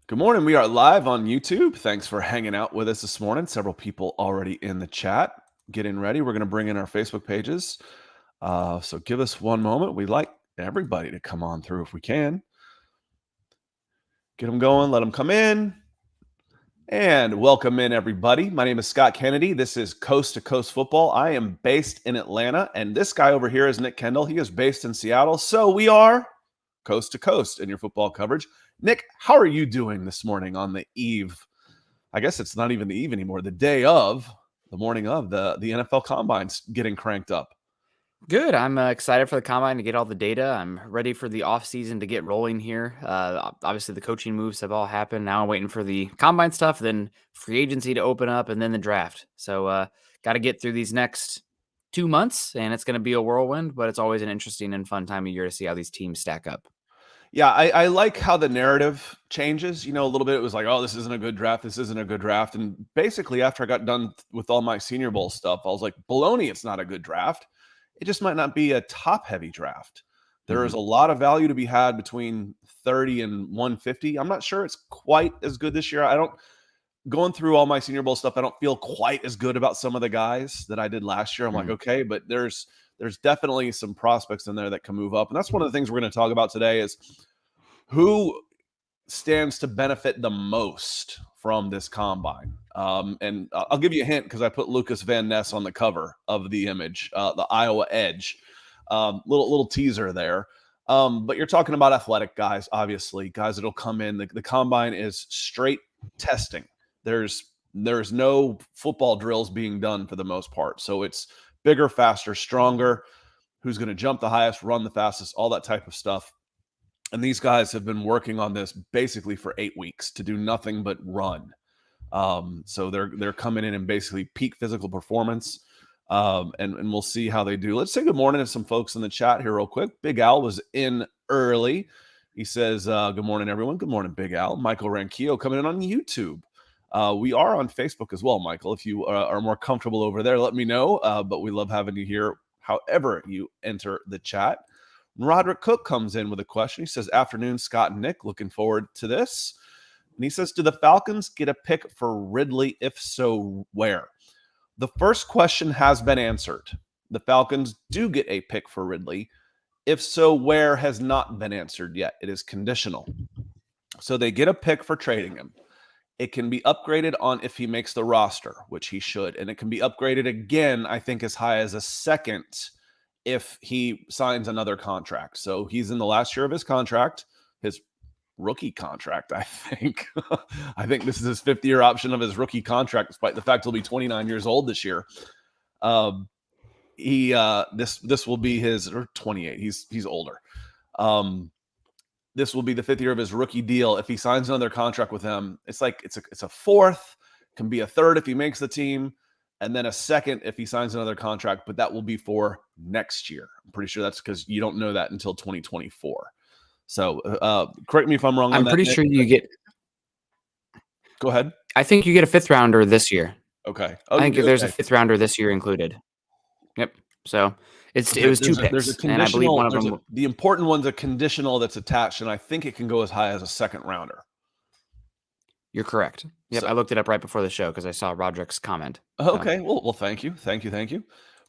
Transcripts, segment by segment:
Good morning. We are live on YouTube. Thanks for hanging out with us this morning. Several people already in the chat getting ready. We're going to bring in our Facebook pages. So give us one moment. We'd like everybody to come on through if we can. Get them going. Let them come in. And welcome in, everybody. My name is Scott Kennedy. This is Coast to Coast Football. I am based in Atlanta. And this guy over here is Nick Kendell. He is based in Seattle. So we are coast to coast in your football coverage. Nick, how are you doing this morning on the eve? I guess it's not even the eve anymore. The day of, the morning of the NFL Combine's getting cranked up. Good. I'm excited for the Combine to get all the data. I'm ready for the offseason to get rolling here. Obviously, the coaching moves have all happened. Now I'm waiting for the Combine stuff, then free agency to open up, and then the draft. So got to get through these next 2 months, and it's going to be a whirlwind, but it's always an interesting and fun time of year to see how these teams stack up. Yeah, I like how the narrative changes. You know, a little bit. It was like, oh, this isn't a good draft. This isn't a good draft. And basically, after I got done with all my Senior Bowl stuff, I was like, baloney, it's not a good draft. It just might not be a top-heavy draft. There is a lot of value to be had between 30 and 150. I'm not sure it's quite as good this year. Going through all my Senior Bowl stuff, I don't feel quite as good about some of the guys that I did last year. I'm like, okay, but there's definitely some prospects in there that can move up. And that's one of the things we're going to talk about today is who stands to benefit the most from this combine. And I'll give you a hint because I put Lucas Van Ness on the cover of the image, the Iowa Edge. Little teaser there. But you're talking about athletic guys, obviously, guys that'll come in. The combine is straight testing. There's no football drills being done for the most part. So it's bigger, faster, stronger, who's going to jump the highest, run the fastest, all that type of stuff. And these guys have been working on this basically for 8 weeks to do nothing but run. So they're coming in and basically peak physical performance. And we'll see how they do. Let's say good morning to some folks in the chat here real quick. Big Al was in early. He says, good morning, everyone. Good morning, Big Al. Michael Ranquillo coming in on YouTube. We are on Facebook as well, Michael. If you are more comfortable over there, let me know. But we love having you here however you enter the chat. Roderick Cook comes in with a question. He says, afternoon, Scott and Nick. Looking forward to this. And he says, do the Falcons get a pick for Ridley? If so, where? The first question has been answered. The Falcons do get a pick for Ridley. If so, where has not been answered yet. It is conditional. So they get a pick for trading him. It can be upgraded on if he makes the roster, which he should. And it can be upgraded again, I think, as high as a second if he signs another contract. So he's in the last year of his contract, his rookie contract, I think. I think this is his 5th-year option of his rookie contract, despite the fact he'll be 29 years old this year. This will be his, or 28. He's older. This will be the 5th year of his rookie deal. If he signs another contract with him, it's like it's a 4th, can be a 3rd if he makes the team, and then a 2nd if he signs another contract, but that will be for next year. I'm pretty sure that's because you don't know that until 2024. So correct me if I'm wrong. I'm pretty sure you get. Go ahead. I think you get a 5th rounder this year. Okay. I think there's a 5th rounder this year included. Yep. So it was 2 picks, and I believe one of them. The important one's a conditional that's attached, and I think it can go as high as a 2nd rounder. You're correct. Yep, so, I looked it up right before the show because I saw Roderick's comment. Okay, well, thank you.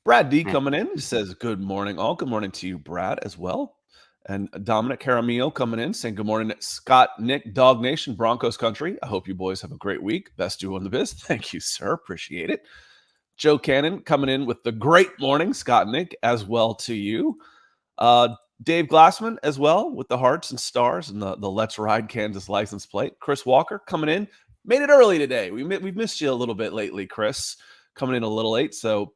Brad D coming in says, good morning, all. Good morning to you, Brad, as well. And Dominic Caramillo coming in saying, good morning, Scott, Nick, Dog Nation, Broncos country. I hope you boys have a great week. Best duo in the biz. Thank you, sir. Appreciate it. Joe Cannon coming in with the great morning, Scott and Nick, as well to you. Dave Glassman as well with the hearts and stars and the Let's Ride Kansas license plate. Chris Walker coming in. Made it early today. We've missed you a little bit lately, Chris. Coming in a little late. So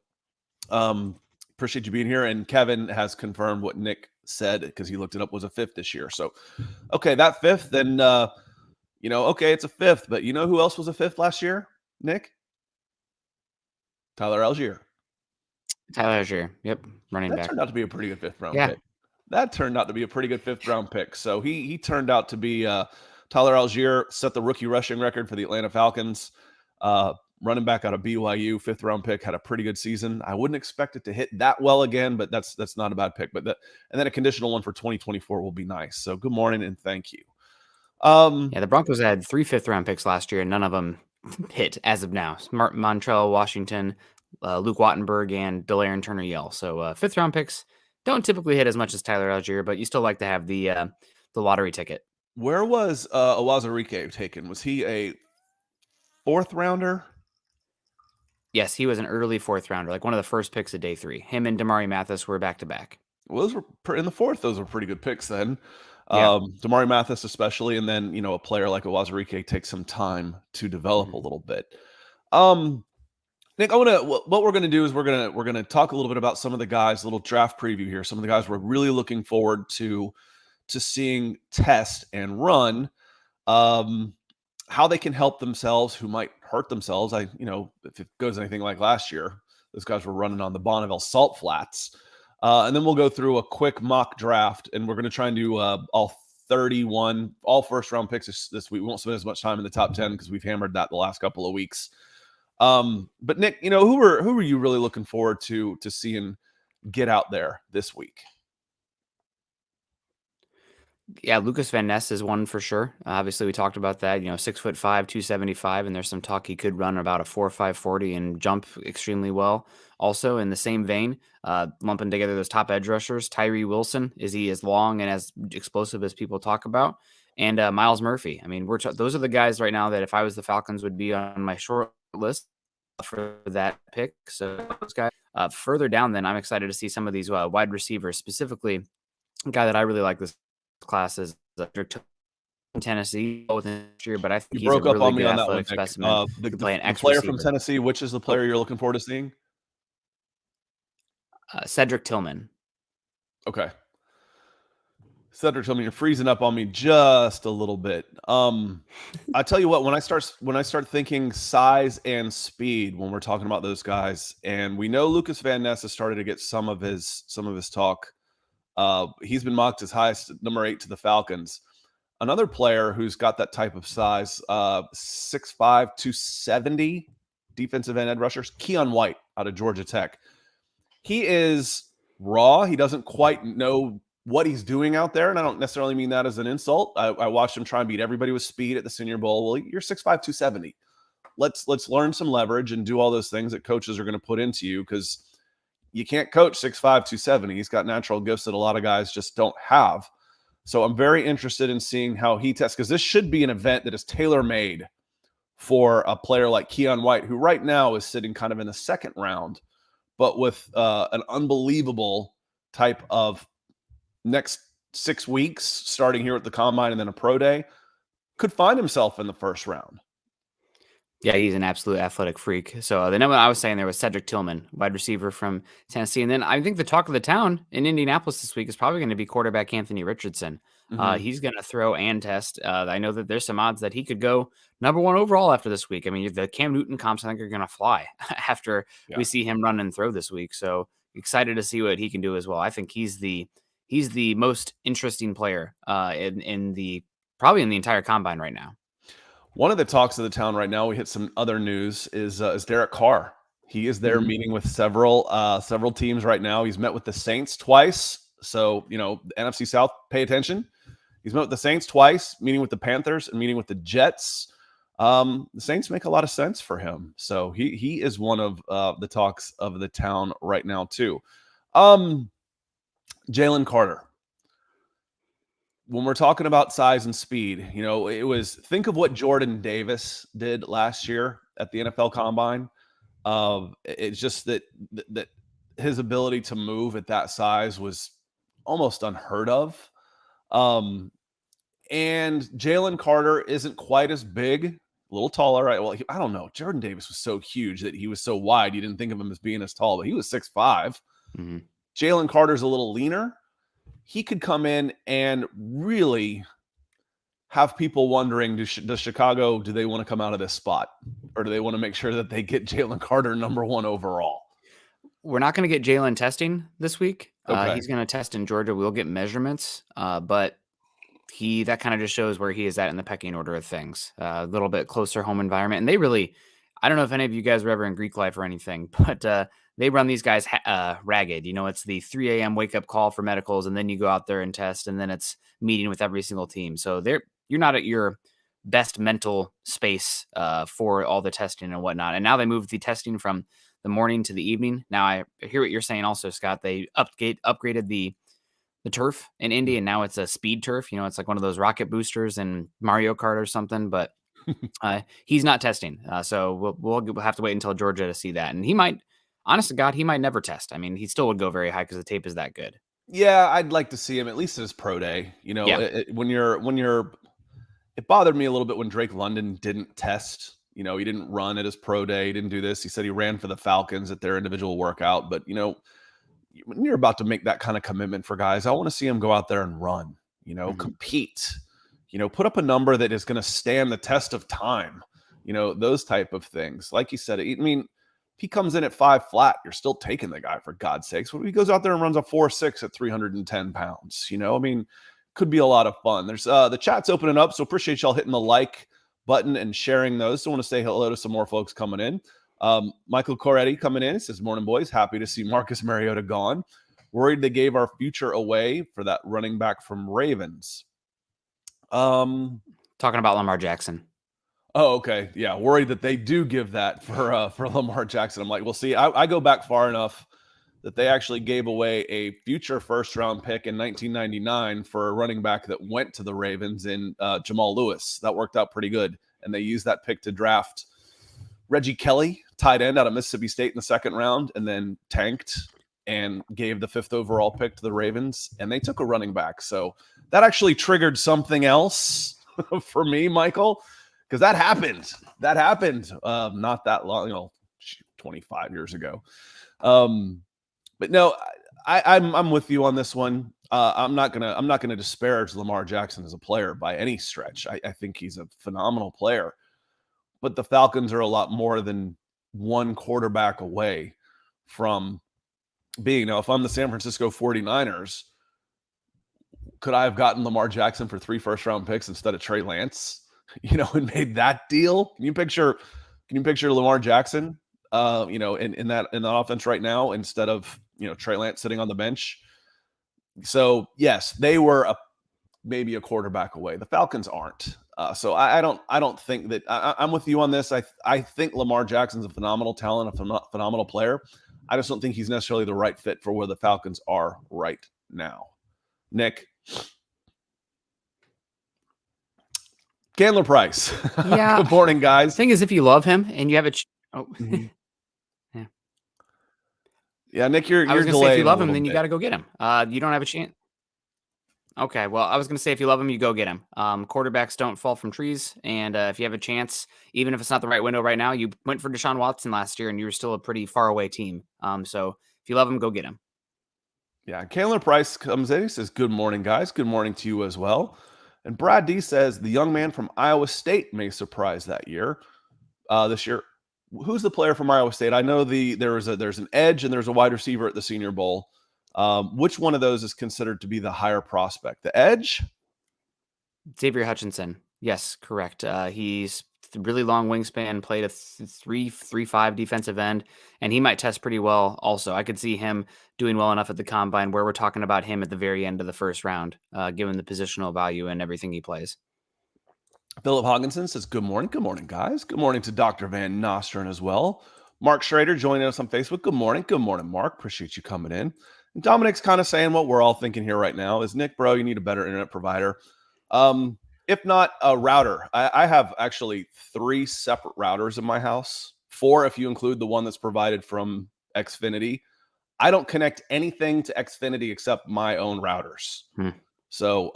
appreciate you being here. And Kevin has confirmed what Nick said because he looked it up, was a 5th this year. So, okay, that 5th, then, okay, it's a 5th. But you know who else was a 5th last year, Nick? Tyler Algier. Yep, running back. That turned out to be a pretty good 5th round pick. That turned out to be a pretty good 5th round pick. So he turned out to be Tyler Algier set the rookie rushing record for the Atlanta Falcons. Running back out of BYU, 5th round pick, had a pretty good season. I wouldn't expect it to hit that well again, but that's not a bad pick. And then a conditional one for 2024 will be nice. So good morning and thank you. Yeah, the Broncos had 3 fifth-round picks last year, and none of them hit as of now. Montrell Washington, Luke Wattenberg, and Delarian Turner-Yell. So, fifth-round picks don't typically hit as much as Tyler Algier, but you still like to have the lottery ticket. Where was Awazarike taken? Was he a fourth rounder? Yes, he was an early fourth-rounder, like one of the first picks of day 3. Him and Damari Mathis were back-to-back. Well, those were in the fourth. Those were pretty good picks then. Yeah. Damari Mathis, especially, and then a player like Awazarike takes some time to develop a Mhm. little bit. Nick, what we're gonna do is we're gonna talk a little bit about some of the guys, a little draft preview here. Some of the guys we're really looking forward to seeing test and run. How they can help themselves, who might hurt themselves. If it goes anything like last year, those guys were running on the Bonneville Salt Flats. And then we'll go through a quick mock draft, and we're going to try and do all 31, all first round picks this week. We won't spend as much time in the top 10 because we've hammered that the last couple of weeks. But Nick, who are you really looking forward to seeing get out there this week? Yeah, Lucas Van Ness is one for sure. Obviously, we talked about that. 6'5", 275, and there's some talk he could run about a 4.5 40 and jump extremely well. Also, in the same vein, lumping together those top edge rushers, Tyree Wilson, is he as long and as explosive as people talk about? And Miles Murphy. I mean, those are the guys right now that if I was the Falcons would be on my short list for that pick. So those guys further down, then I'm excited to see some of these wide receivers, specifically a guy that I really like this class is Tennessee this year, but I think You he's a broke up really on me good on that one, athletic Nick. specimen The, to the, play an the X player from receiver. Tennessee, which is the player you're looking forward to seeing? Cedric Tillman. Okay. Cedric told me you're freezing up on me just a little bit. I tell you what, when I start thinking size and speed, when we're talking about those guys, and we know Lucas Van Ness has started to get some of his talk. He's been mocked as high as number 8 to the Falcons. Another player who's got that type of size, 6'5", 270, defensive end edge rushers, Keon White out of Georgia Tech. He is raw. He doesn't quite know what he's doing out there, and I don't necessarily mean that as an insult. I watched him try and beat everybody with speed at the Senior Bowl. Well, you're 6'5", 270. Let's learn some leverage and do all those things that coaches are going to put into you, because you can't coach 6'5", 270. He's got natural gifts that a lot of guys just don't have. So I'm very interested in seeing how he tests, because this should be an event that is tailor-made for a player like Keon White, who right now is sitting kind of in the second round, but with an unbelievable type of next 6 weeks, starting here at the Combine and then a pro day, could find himself in the first round. Yeah, he's an absolute athletic freak. So the name I was saying there was Cedric Tillman, wide receiver from Tennessee. And then I think the talk of the town in Indianapolis this week is probably going to be quarterback Anthony Richardson. Mm-hmm. He's going to throw and test. I know that there's some odds that he could go number 1 overall after this week. I mean, the Cam Newton comps, I think, are going to fly after we see him run and throw this week. So excited to see what he can do as well. I think he's the most interesting player in the probably in the entire combine right now. One of the talks of the town right now, we hit some other news, is Derek Carr. He is there meeting with several teams right now. He's met with the Saints twice. So, the NFC South, pay attention. He's met with the Saints twice, meeting with the Panthers and meeting with the Jets. The Saints make a lot of sense for him. So he is one of the talks of the town right now too. Jalen Carter. When we're talking about size and speed, it was, think of what Jordan Davis did last year at the NFL Combine. It's just that his ability to move at that size was almost unheard of. And Jalen Carter isn't quite as big, a little taller, right? Well, I don't know. Jordan Davis was so huge that he was so wide, you didn't think of him as being as tall, but he was 6'5". Mm-hmm. Jalen Carter's a little leaner. He could come in and really have people wondering, does Chicago, do they want to come out of this spot? Or do they want to make sure that they get Jalen Carter number 1 overall? We're not going to get Jalen testing this week. Okay. He's going to test in Georgia. We'll get measurements, but that kind of just shows where he is at in the pecking order of things. A little bit closer home environment. And they really, I don't know if any of you guys were ever in Greek life or anything, but they run these guys ragged. It's the 3 a.m. wake up call for medicals, and then you go out there and test, and then it's meeting with every single team. So you're not at your best mental space for all the testing and whatnot. And now they moved the testing from the morning to the evening. Now I hear what you're saying also, Scott. They upgraded the turf in Indy, and now it's a speed turf. You know, it's like one of those rocket boosters in Mario Kart or something. But he's not testing, so we'll have to wait until Georgia to see that. And he might, honest to God, he might never test. I mean, he still would go very high because the tape is that good. Yeah, I'd like to see him at least at his pro day. You know, Yeah. it bothered me a little bit when Drake London didn't test. You know, he didn't run at his pro day. He didn't do this. He said he ran for the Falcons at their individual workout. But, you know, when you're about to make that kind of commitment for guys, I want to see him go out there and run, you know, compete, you know, put up a number that is going to stand the test of time, you know, those type of things. Like you said, I mean, if he comes in at 5 flat, you're still taking the guy, for God's sakes. What if he goes out there and runs a 4.6 at 310 pounds? You know, I mean, could be a lot of fun. There's the chat's opening up, so appreciate y'all hitting the like button and sharing those. So I want to say hello to some more folks coming in. Michael Coretti coming in. It says, morning, boys. Happy to see Marcus Mariota gone. Worried they gave our future away for that running back from Ravens. Talking about Lamar Jackson. Oh, okay. Yeah. Worried that they do give that for Lamar Jackson. I'm like, well, see, I go back far enough that they actually gave away a future first-round pick in 1999 for a running back that went to the Ravens in Jamal Lewis. That worked out pretty good. And they used that pick to draft Reggie Kelly, tight end out of Mississippi State in the second round, and then tanked and gave the 5th overall pick to the Ravens. And they took a running back. So that actually triggered something else for me, Michael, because that happened. That happened not that long, 25 years ago. But no, I'm with you on this one. I'm not gonna disparage Lamar Jackson as a player by any stretch. I think he's a phenomenal player, but the Falcons are a lot more than one quarterback away from being. Now, if I'm the San Francisco 49ers, could I have gotten Lamar Jackson for 3 first-round picks instead of Trey Lance? And made that deal? Can you picture Lamar Jackson? In that offense right now, instead of Trey Lance sitting on the bench. So yes, they were maybe a quarterback away. The Falcons aren't. So I don't think that I'm with you on this. I think Lamar Jackson's a phenomenal talent, a phenomenal player. I just don't think he's necessarily the right fit for where the Falcons are right now. Nick. Candler Price. Yeah. Good morning, guys. The thing is, if you love him and you have a Yeah, Nick, you're delayed. Say if you love him, then you got to go get him. You don't have a chance. Okay, well, I was going to say if you love him, you go get him. Quarterbacks don't fall from trees, and if you have a chance, even if it's not the right window right now, you went for Deshaun Watson last year, and you were still a pretty far away team. So if you love him, go get him. Yeah, Candler Price comes in. He says, good morning, guys. Good morning to you as well. And Brad D says, the young man from Iowa State may surprise that year. This year, who's the player from Iowa State? I know there's an edge and there's a wide receiver at the Senior Bowl. Which one of those is considered to be the higher prospect? The edge? Xavier Hutchinson. Yes, correct. He's really long wingspan, played a 3.5 defensive end, and he might test pretty well also. I could see him doing well enough at the combine where we're talking about him at the very end of the first round, given the positional value and everything he plays. Philip Hogginson says, good morning. Good morning, guys. Good morning to Dr. Van Nostrand as well. Mark Schrader joining us on Facebook. Good morning. Good morning, Mark. Appreciate you coming in. And Dominic's kind of saying what we're all thinking here right now is, Nick, bro, you need a better internet provider. If not a router. I have actually 3 separate routers in my house. 4 if you include the one that's provided from Xfinity. I don't connect anything to Xfinity except my own routers. So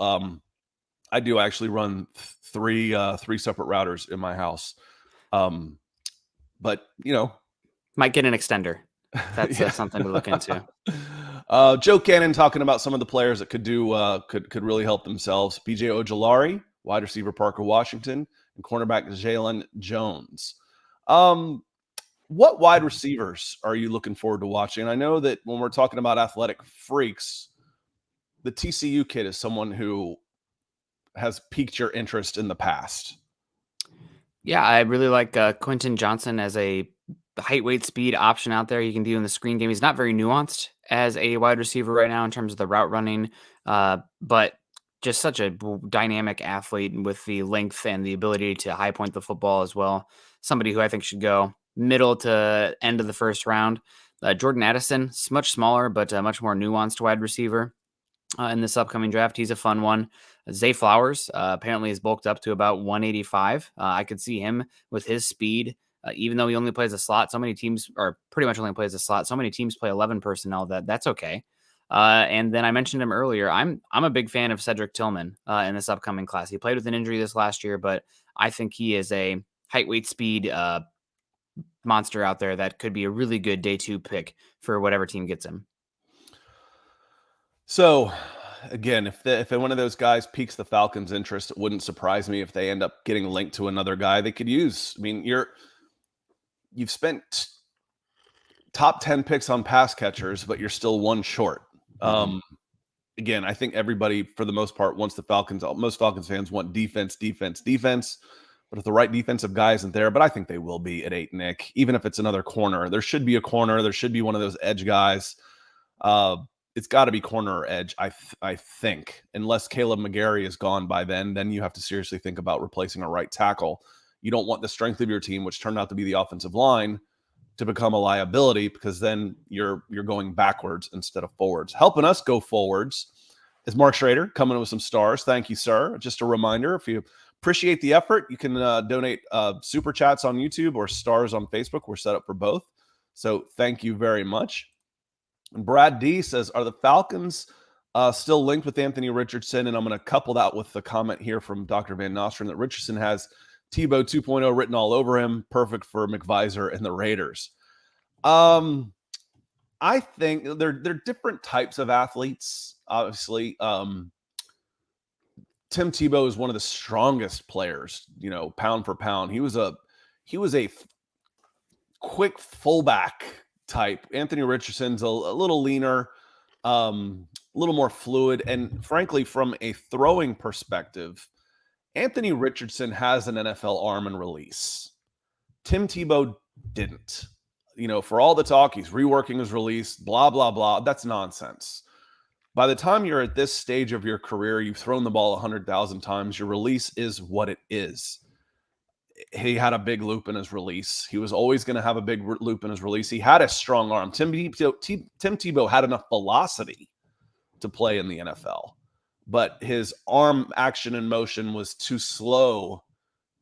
I do actually run 3 separate routers in my house. But might get an extender. That's something to look into. Joe Cannon talking about some of the players that could do could really help themselves. BJ Ojolari, wide receiver Parker Washington, and cornerback Jalen Jones. What wide receivers are you looking forward to watching? I know that when we're talking about athletic freaks, the TCU kid is someone who has piqued your interest in the past. Yeah, I really like Quentin Johnson as a height, weight, speed option out there. You can do in the screen game. He's not very nuanced as a wide receiver right now in terms of the route running, but just such a dynamic athlete with the length and the ability to high point the football as well. Somebody who I think should go middle to end of the first round. Jordan Addison, much smaller, but much more nuanced wide receiver in this upcoming draft. He's a fun one. Zay Flowers apparently is bulked up to about 185. I could see him with his speed, even though he only plays a slot. So many teams, or pretty much only plays a slot. So many teams play 11 personnel. That's okay. And then I mentioned him earlier. I'm a big fan of Cedric Tillman in this upcoming class. He played with an injury this last year, but I think he is a height, weight, speed monster out there that could be a really good day 2 pick for whatever team gets him. So, again, if one of those guys piques the Falcons' interest, it wouldn't surprise me if they end up getting linked to another guy they could use. I mean, you've spent top 10 picks on pass catchers, but you're still one short. Again, I think everybody, for the most part, wants the Falcons. Most Falcons fans want defense. But if the right defensive guy isn't there, but I think they will be at 8, Nick, even if it's another corner. There should be a corner. There should be one of those edge guys. It's got to be corner or edge, I think. Unless Caleb McGarry is gone by then you have to seriously think about replacing a right tackle. You don't want the strength of your team, which turned out to be the offensive line, to become a liability, because then you're going backwards instead of forwards. Helping us go forwards is Mark Schrader, coming with some stars. Thank you, sir. Just a reminder, if you appreciate the effort, you can donate super chats on YouTube or stars on Facebook. We're set up for both. So thank you very much. And Brad D says, are the Falcons still linked with Anthony Richardson? And I'm going to couple that with the comment here from Dr. Van Nostrand that Richardson has Tebow 2.0 written all over him. Perfect for McVisor and the Raiders. I think they're different types of athletes. Obviously, Tim Tebow is one of the strongest players, pound for pound. He was a quick fullback type. Anthony Richardson's a little leaner, a little more fluid. And frankly, from a throwing perspective, Anthony Richardson has an NFL arm and release. Tim Tebow didn't. For all the talk, he's reworking his release, blah, blah, blah. That's nonsense. By the time you're at this stage of your career, you've thrown the ball 100,000 times. Your release is what it is. He had a big loop in his release. He was always going to have a big loop in his release. He had a strong arm. Tim Tebow had enough velocity to play in the NFL, but his arm action and motion was too slow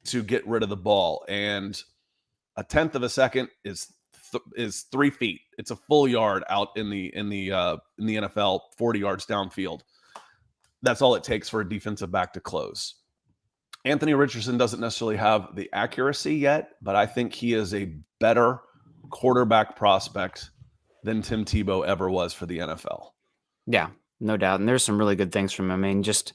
to get rid of the ball. And a tenth of a second is 3 feet. It's a full yard out in the NFL, 40 yards downfield. That's all it takes for a defensive back to close. Anthony Richardson doesn't necessarily have the accuracy yet, but I think he is a better quarterback prospect than Tim Tebow ever was for the NFL. Yeah, no doubt. And there's some really good things from him. I mean, just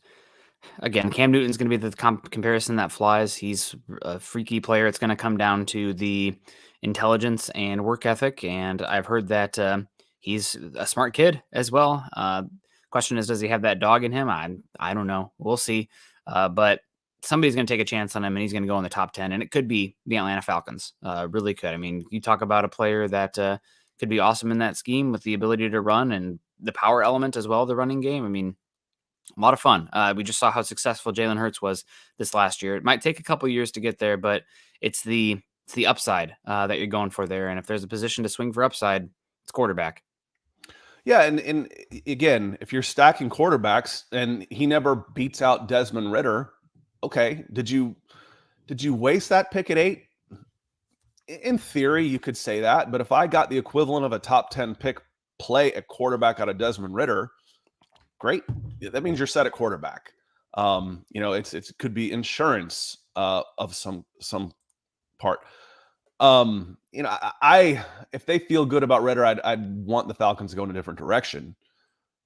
again, Cam Newton's going to be the comparison that flies. He's a freaky player. It's going to come down to the intelligence and work ethic. And I've heard that he's a smart kid as well. Question is, does he have that dog in him? I don't know. We'll see. But somebody's going to take a chance on him, and he's going to go in the top 10. And it could be the Atlanta Falcons. Really could. I mean, you talk about a player that could be awesome in that scheme with the ability to run and the power element as well, the running game. I mean, a lot of fun. We just saw how successful Jalen Hurts was this last year. It might take a couple years to get there, but it's the upside that you're going for there. And if there's a position to swing for upside, it's quarterback. Yeah, and again, if you're stacking quarterbacks and he never beats out Desmond Ridder, okay, did you waste that pick at 8? In theory, you could say that, but if I got the equivalent of a top 10 pick play at quarterback out of Desmond Ridder, great. That means you're set at quarterback. It could be insurance of some part. If they feel good about Ridder, I'd want the Falcons to go in a different direction.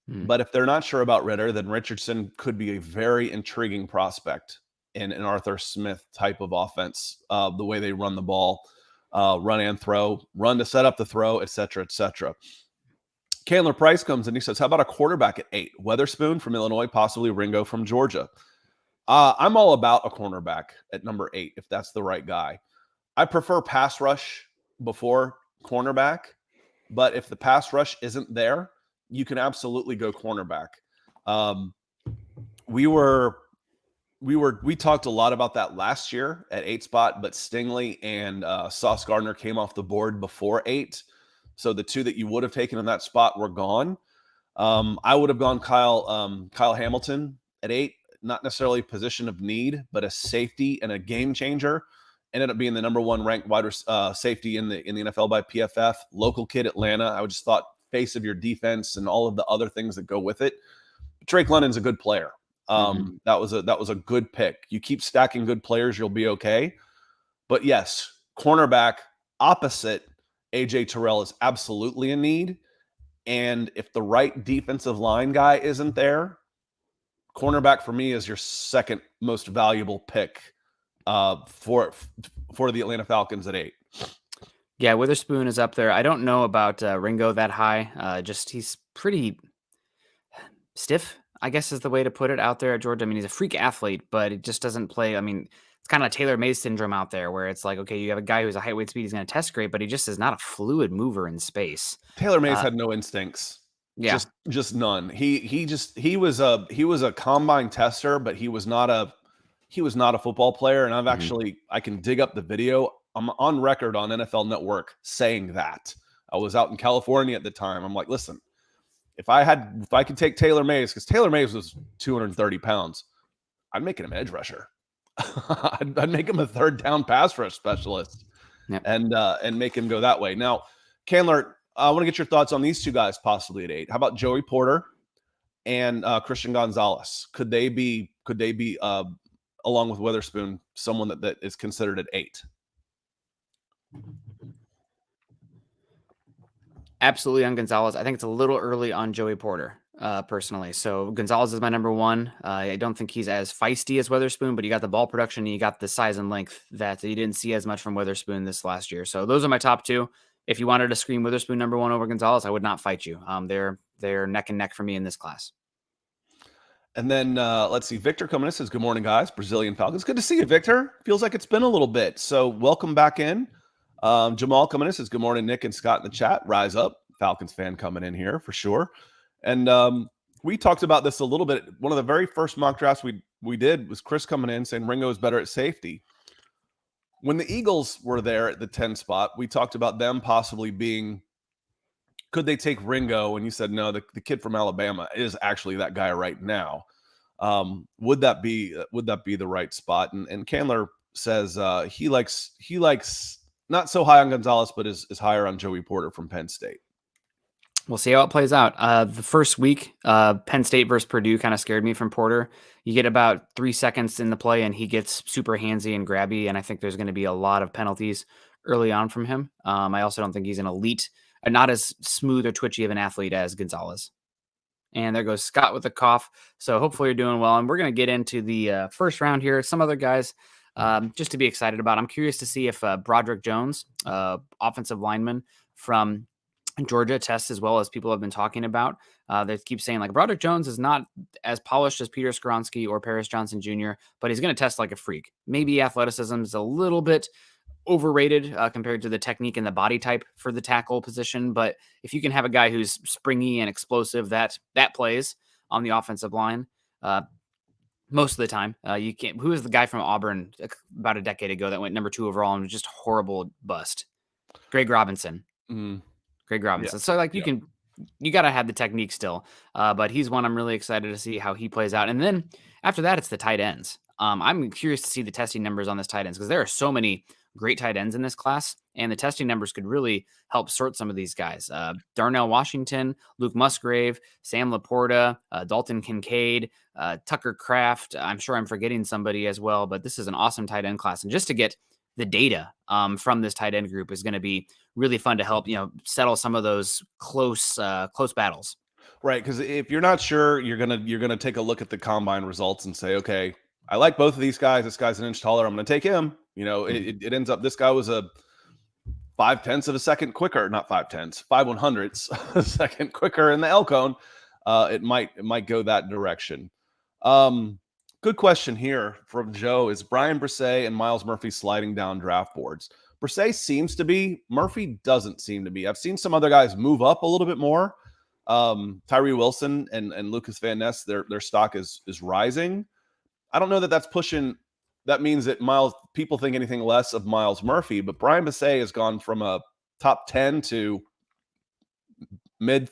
But if they're not sure about Ridder, then Richardson could be a very intriguing prospect in an Arthur Smith type of offense. The way they run the ball, run and throw, run to set up the throw, et cetera, et cetera. Candler Price comes in. He says, how about a quarterback at 8? Weatherspoon from Illinois, possibly Ringo from Georgia. I'm all about a cornerback at number 8, if that's the right guy. I prefer pass rush before cornerback, but if the pass rush isn't there, you can absolutely go cornerback. we talked a lot about that last year at 8 spot, but Stingley and Sauce Gardner came off the board before 8. So the two that you would have taken in that spot were gone. I would have gone Kyle Hamilton at 8, not necessarily a position of need, but a safety and a game changer. Ended up being the number 1 ranked wide safety in the NFL by PFF. Local kid, Atlanta. I would just thought face of your defense and all of the other things that go with it. Drake London's a good player. That was a good pick. You keep stacking good players, you'll be okay. But yes, cornerback opposite AJ Terrell is absolutely a need. And if the right defensive line guy isn't there, cornerback for me is your second most valuable pick for the Atlanta Falcons at 8. Yeah, Witherspoon is up there. I don't know about Ringo that high. Just he's pretty stiff, I guess is the way to put it, out there at Georgia. I mean, he's a freak athlete, but it just doesn't play. I mean, it's kind of a Taylor Mays syndrome out there where it's like, okay, you have a guy who's a height, weight, speed. He's going to test great, but he just is not a fluid mover in space. Taylor Mays had no instincts. Yeah. Just none. He was a combine tester, but he was not a football player. And I can dig up the video. I'm on record on NFL Network saying that. I was out in California at the time. I'm like, listen, if I could take Taylor Mays, because Taylor Mays was 230 pounds, I'd make him an edge rusher. I'd make him a third down pass rush specialist. Yep. And make him go that way. Now, Candler, I want to get your thoughts on these two guys possibly at 8. How about Joey Porter and Christian Gonzalez? Could they be along with Witherspoon, someone that is considered at 8? Absolutely on Gonzalez. I think it's a little early on Joey Porter, personally. So Gonzalez is my number 1. I don't think he's as feisty as Witherspoon, but you got the ball production and you got the size and length that you didn't see as much from Witherspoon this last year. So those are my top 2. If you wanted to scream Witherspoon number 1 over Gonzalez, I would not fight you. They're neck and neck for me in this class. And then let's see. Victor coming in says, good morning, guys. Brazilian Falcons. Good to see you, Victor. Feels like it's been a little bit. So welcome back in. Jamal coming in says, good morning, Nick and Scott in the chat. Rise up. Falcons fan coming in here for sure. And we talked about this a little bit. One of the very first mock drafts we did was Chris coming in saying Ringo is better at safety. When the Eagles were there at the 10 spot, we talked about them possibly being, could they take Ringo? And you said, no, the kid from Alabama is actually that guy right now. Would that be the right spot? And Candler says he likes not so high on Gonzalez, but is higher on Joey Porter from Penn State. We'll see how it plays out. The first week, Penn State versus Purdue kind of scared me from Porter. You get about 3 seconds in the play, and he gets super handsy and grabby, and I think there's going to be a lot of penalties early on from him. I also don't think he's an elite, not as smooth or twitchy of an athlete as Gonzalez. And there goes Scott with the cough. So hopefully you're doing well. And we're going to get into the first round here. Some other guys just to be excited about. I'm curious to see if Broderick Jones, offensive lineman from Georgia, tests as well as people have been talking about. They keep saying like Broderick Jones is not as polished as Peter Skoronski or Paris Johnson Jr., but he's going to test like a freak. Maybe athleticism is a little bit overrated compared to the technique and the body type for the tackle position. But if you can have a guy who's springy and explosive, that plays on the offensive line most of the time. You can't. Who was the guy from Auburn about a decade ago that went number 2 overall and was just horrible bust? Greg Robinson. Greg Robinson. Yeah. So like you got to have the technique still. But he's one I'm really excited to see how he plays out. And then after that, it's the tight ends. I'm curious to see the testing numbers on this tight ends because there are so many great tight ends in this class, and the testing numbers could really help sort some of these guys. Darnell Washington, Luke Musgrave, Sam Laporta, Dalton Kincaid, Tucker Kraft. I'm sure I'm forgetting somebody as well, but this is an awesome tight end class. And just to get the data from this tight end group is going to be really fun to help, settle some of those close battles. Right. Because if you're not sure, you're gonna take a look at the combine results and say, okay, I like both of these guys. This guy's an inch taller. I'm going to take him. It ends up, this guy was a 0.5 of a second quicker, not 0.5, 5/100ths a second quicker in the L cone. It might go that direction. Good question here from Joe. Is Brian Brisset and Miles Murphy sliding down draft boards? Brisset seems to be. Murphy doesn't seem to be. I've seen some other guys move up a little bit more. Tyree Wilson and Lucas Van Ness, their stock is rising. I don't know that that's pushing. That means that people think anything less of Miles Murphy, but Brian Bassett has gone from a top 10 to mid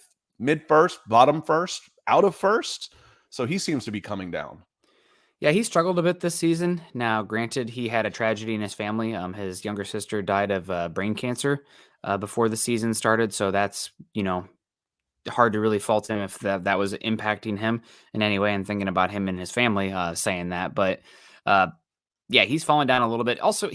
first, bottom first, out of first. So he seems to be coming down. Yeah, he struggled a bit this season. Now, granted, he had a tragedy in his family. His younger sister died of brain cancer before the season started. So that's, hard to really fault him if that was impacting him in any way, and thinking about him and his family saying that. But yeah, he's fallen down a little bit. Also,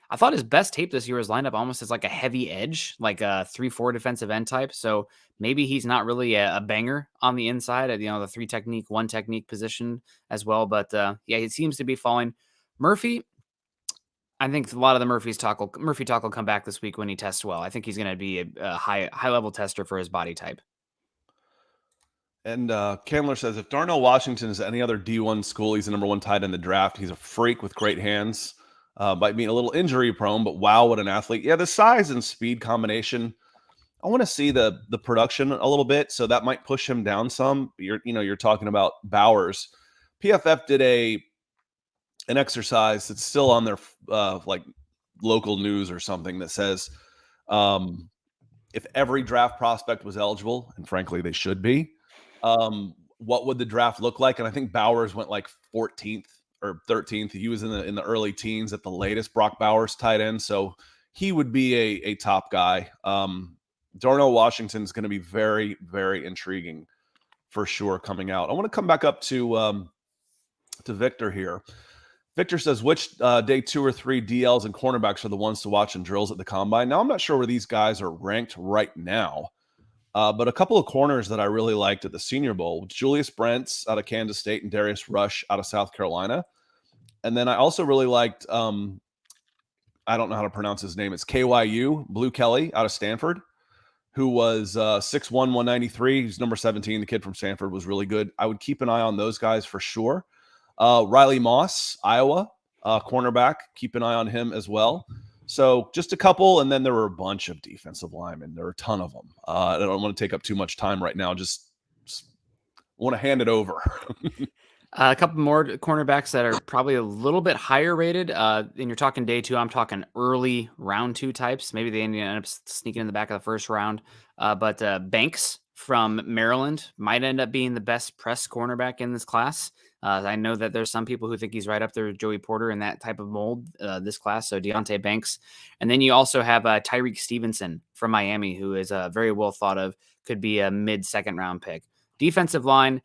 I thought his best tape this year was lined up almost as like a heavy edge, like a 3-4 defensive end type. So maybe he's not really a banger on the inside at, the 3 technique, 1 technique position as well. But yeah, it seems to be falling. Murphy, I think a lot of the Murphy talk will come back this week when he tests well. I think he's going to be a high level tester for his body type. And Candler says, if Darnell Washington is any other D1 school, he's the number 1 tight end in the draft. He's a freak with great hands. Might be a little injury prone, but wow, what an athlete. Yeah, the size and speed combination. I want to see the production a little bit, so that might push him down some. You're talking about Bowers. PFF did an exercise that's still on their like local news or something that says if every draft prospect was eligible, and frankly they should be, what would the draft look like? And I think Bowers went like 14th or 13th. He was in the early teens at the latest, Brock Bowers tight end. So he would be a top guy. Darnell Washington is going to be very, very intriguing for sure coming out. I want to come back up to Victor here. Victor says, which day 2 or 3 DLs and cornerbacks are the ones to watch in drills at the combine? Now, I'm not sure where these guys are ranked right now, but a couple of corners that I really liked at the Senior Bowl, Julius Brents out of Kansas State and Darius Rush out of South Carolina. And then I also really liked, I don't know how to pronounce his name. It's KYU, Blue Kelly out of Stanford, who was 6'1", 193. He's number 17. The kid from Stanford was really good. I would keep an eye on those guys for sure. Riley Moss, Iowa, cornerback. Keep an eye on him as well. So just a couple, and then there were a bunch of defensive linemen. There were a ton of them. I don't want to take up too much time right now. Just want to hand it over. A couple more cornerbacks that are probably a little bit higher rated. And you're talking day 2. I'm talking early round 2 types. Maybe they end up sneaking in the back of the first round. But Banks from Maryland might end up being the best press cornerback in this class. I know that there's some people who think he's right up there with Joey Porter in that type of mold this class. So Deontay Banks. And then you also have Tyreek Stevenson from Miami, who is very well thought of, could be a mid-second round pick. Defensive line,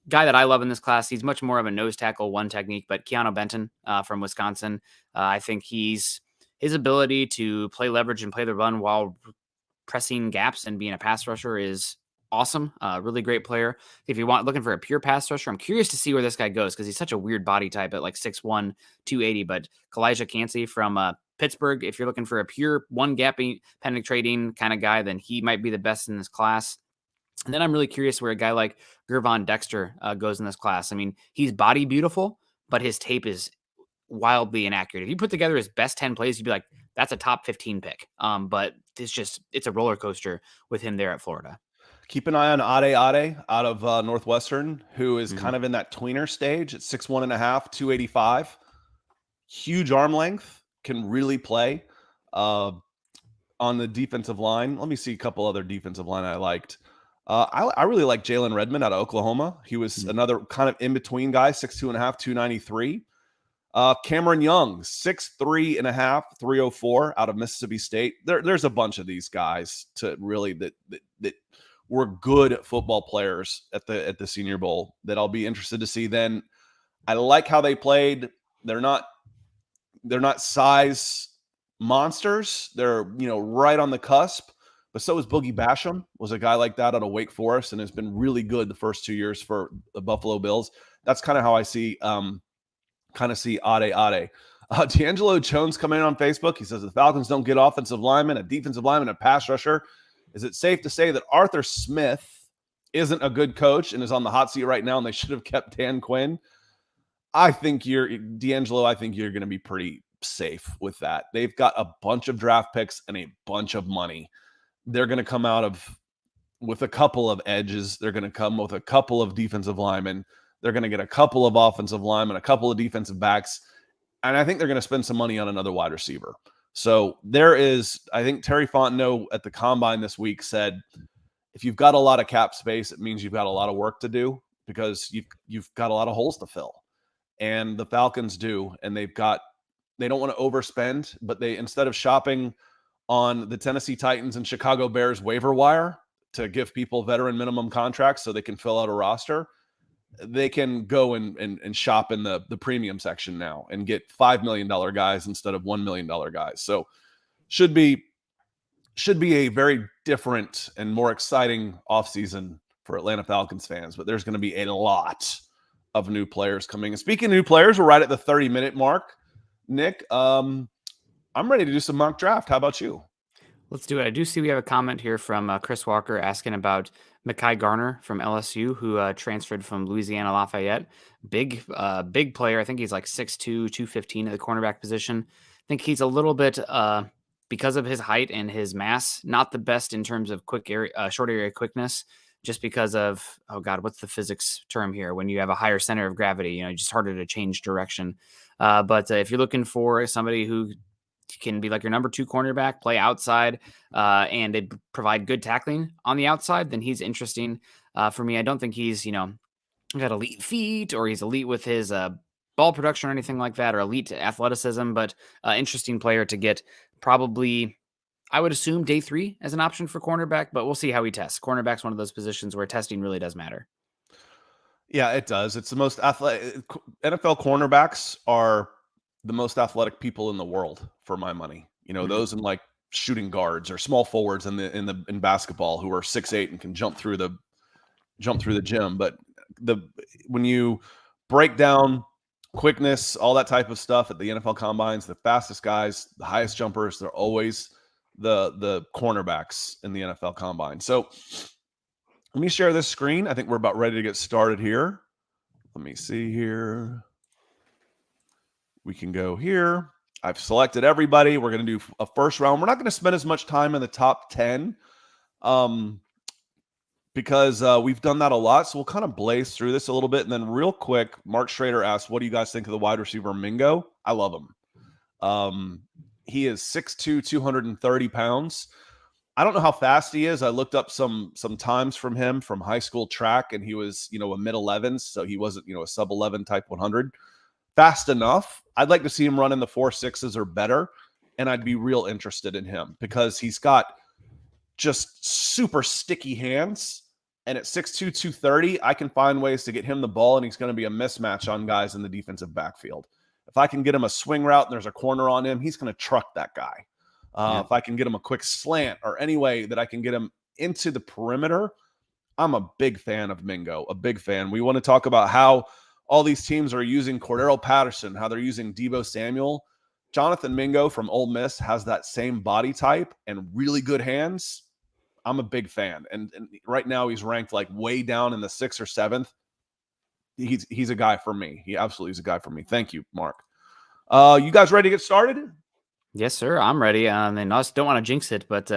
guy that I love in this class. He's much more of a nose tackle, 1 technique, but Keanu Benton from Wisconsin. I think his ability to play leverage and play the run while pressing gaps and being a pass rusher is awesome. Really great player. If you're looking for a pure pass rusher, I'm curious to see where this guy goes because he's such a weird body type at like 6'1", 280. But Kalijah Cansey from Pittsburgh, if you're looking for a pure 1 gap penetrating kind of guy, then he might be the best in this class. And then I'm really curious where a guy like Gervon Dexter goes in this class. I mean, he's body beautiful, but his tape is wildly inaccurate. If you put together his best 10 plays, you'd be like, that's a top 15 pick. But it's a roller coaster with him there at Florida. Keep an eye on Ade out of Northwestern, who is kind of in that tweener stage at 6'1.5", 285. Huge arm length, can really play on the defensive line. Let me see a couple other defensive line I liked. I really like Jalen Redmond out of Oklahoma. He was another kind of in-between guy, 6'2.5", 293. Cameron Young, 6'3.5", 304 out of Mississippi State. There's a bunch of these guys to really that were good football players at the Senior Bowl that I'll be interested to see. Then I like how they played. They're not size monsters. They're right on the cusp. But so is Boogie Basham, was a guy like that out of Wake Forest, and has been really good the first 2 years for the Buffalo Bills. That's kind of how I see Ade. D'Angelo Jones coming in on Facebook. He says the Falcons don't get offensive linemen, a defensive lineman, a pass rusher. Is it safe to say that Arthur Smith isn't a good coach and is on the hot seat right now, and they should have kept Dan Quinn? I think D'Angelo, I think you're going to be pretty safe with that. They've got a bunch of draft picks and a bunch of money. They're going to come out of with a couple of edges. They're going to come with a couple of defensive linemen. They're going to get a couple of offensive linemen, a couple of defensive backs. And I think they're going to spend some money on another wide receiver. So there is, I think Terry Fontenot at the combine this week said, if you've got a lot of cap space, it means you've got a lot of work to do because you've got a lot of holes to fill. And the Falcons do, and they don't want to overspend, but they, instead of shopping on the Tennessee Titans and Chicago Bears waiver wire to give people veteran minimum contracts so they can fill out a roster, they can go and shop in the premium section now and get $5 million guys instead of $1 million guys. So should be a very different and more exciting offseason for Atlanta Falcons fans, but there's going to be a lot of new players coming. And speaking of new players, we're right at the 30-minute mark. Nick, I'm ready to do some mock draft. How about you? Let's do it. I do see we have a comment here from Chris Walker asking about Mekhi Garner from LSU, who transferred from Louisiana Lafayette. Big player. I think he's like 6'2", 215 at the cornerback position. I think he's a little bit, because of his height and his mass, not the best in terms of short area quickness, just because of, oh God, what's the physics term here? When you have a higher center of gravity, just harder to change direction. But if you're looking for somebody who can be like your number 2 cornerback, play outside, and they provide good tackling on the outside, then he's interesting for me. I don't think he's, got elite feet or he's elite with his ball production or anything like that, or elite athleticism, but interesting player to get probably, I would assume, day 3 as an option for cornerback, but we'll see how he tests. Cornerback's one of those positions where testing really does matter. Yeah, it does. It's the most athletic. NFL cornerbacks are the most athletic people in the world, for my money. Those in like shooting guards or small forwards in basketball who are 6'8" and can jump through the gym. But when you break down quickness, all that type of stuff at the NFL combines, the fastest guys, the highest jumpers, they're always the cornerbacks in the NFL combine. So let me share this screen. I think we're about ready to get started here. Let me see here. We can go here. I've selected everybody. We're going to do a first round. We're not going to spend as much time in the top 10 because we've done that a lot. So we'll kind of blaze through this a little bit. And then real quick, Mark Schrader asked, what do you guys think of the wide receiver Mingo? I love him. He is 6'2", 230 pounds. I don't know how fast he is. I looked up some times from him from high school track, and he was, a mid-11s. So he wasn't, a sub-11 type 100. Fast enough. I'd like to see him run in the 4.6s or better, and I'd be real interested in him because he's got just super sticky hands, and at 6'2", 230, I can find ways to get him the ball, and he's going to be a mismatch on guys in the defensive backfield. If I can get him a swing route and there's a corner on him, he's going to truck that guy. If I can get him a quick slant or any way that I can get him into the perimeter, I'm a big fan of Mingo, a big fan. We want to talk about how all these teams are using Cordero Patterson, how they're using Deebo Samuel. Jonathan Mingo from Ole Miss has that same body type and really good hands. I'm a big fan. And right now he's ranked like way down in the 6th or 7th. He's a guy for me. He absolutely is a guy for me. Thank you, Mark. You guys ready to get started? Yes, sir. I'm ready. And I don't want to jinx it, but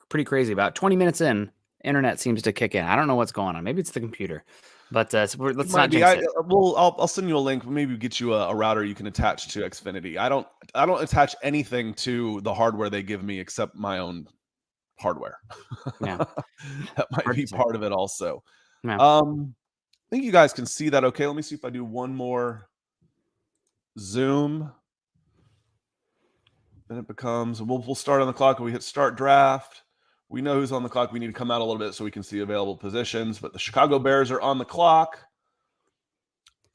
pretty crazy. About 20 minutes in, internet seems to kick in. I don't know what's going on. Maybe it's the computer. But let's not jinx it. I'll send you a link. Maybe get you a router you can attach to Xfinity. I don't attach anything to the hardware they give me except my own hardware. Yeah, that might be part of it also. Yeah. I think you guys can see that okay. Let me see if I do one more zoom. Then it becomes, we'll start on the clock. We hit start draft. We know who's on the clock. We need to come out a little bit so we can see available positions. But the Chicago Bears are on the clock.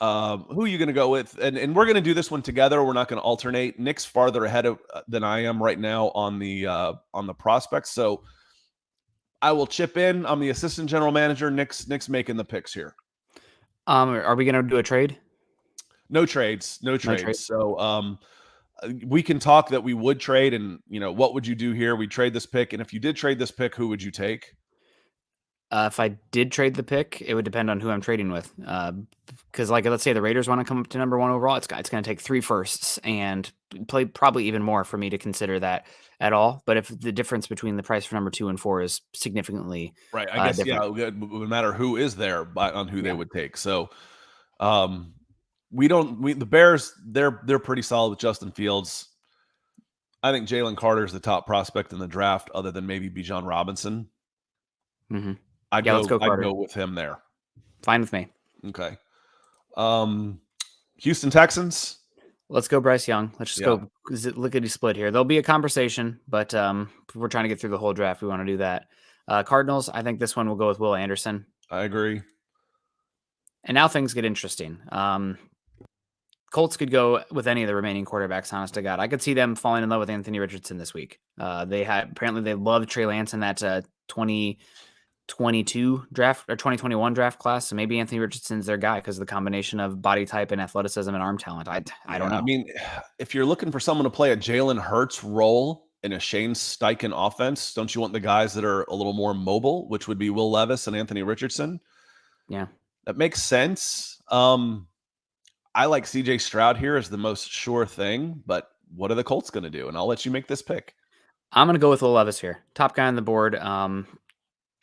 Who are you going to go with? And we're going to do this one together. We're not going to alternate. Nick's farther ahead than I am right now on the prospects. So I will chip in. I'm the assistant general manager. Nick's making the picks here. Are we going to do a trade? No trades. So we can talk that we would trade, and what would you do here? We trade this pick, and if you did trade this pick, who would you take? If I did trade the pick, it would depend on who I'm trading with. Because, like, let's say the Raiders want to come up to number 1 overall, it's going to take 3 firsts and play probably even more for me to consider that at all. But if the difference between the price for number 2 and 4 is significantly Right. I guess, different, it would matter who is there on who they yeah. would take. So, the Bears, they're pretty solid with Justin Fields. I think Jalen Carter is the top prospect in the draft, other than maybe Bijan Robinson. Mm-hmm. I'd Yeah, let's go I'd Carter. go with him there. Fine with me. Okay. Houston Texans. Let's go Bryce Young. Let's just go lickety split here. There'll be a conversation, but we're trying to get through the whole draft. We want to do that. Cardinals, I think this one will go with Will Anderson. I agree. And now things get interesting. Colts could go with any of the remaining quarterbacks, honest to God. I could see them falling in love with Anthony Richardson this week. Apparently they loved Trey Lance in that 2022 draft or 2021 draft class. So maybe Anthony Richardson's their guy because of the combination of body type and athleticism and arm talent. I don't know. I mean, if you're looking for someone to play a Jalen Hurts role in a Shane Steichen offense, don't you want the guys that are a little more mobile, which would be Will Levis and Anthony Richardson? Yeah. That makes sense. I like CJ Stroud here as the most sure thing, but what are the Colts going to do? And I'll let you make this pick. I'm going to go with Will Levis here. Top guy on the board.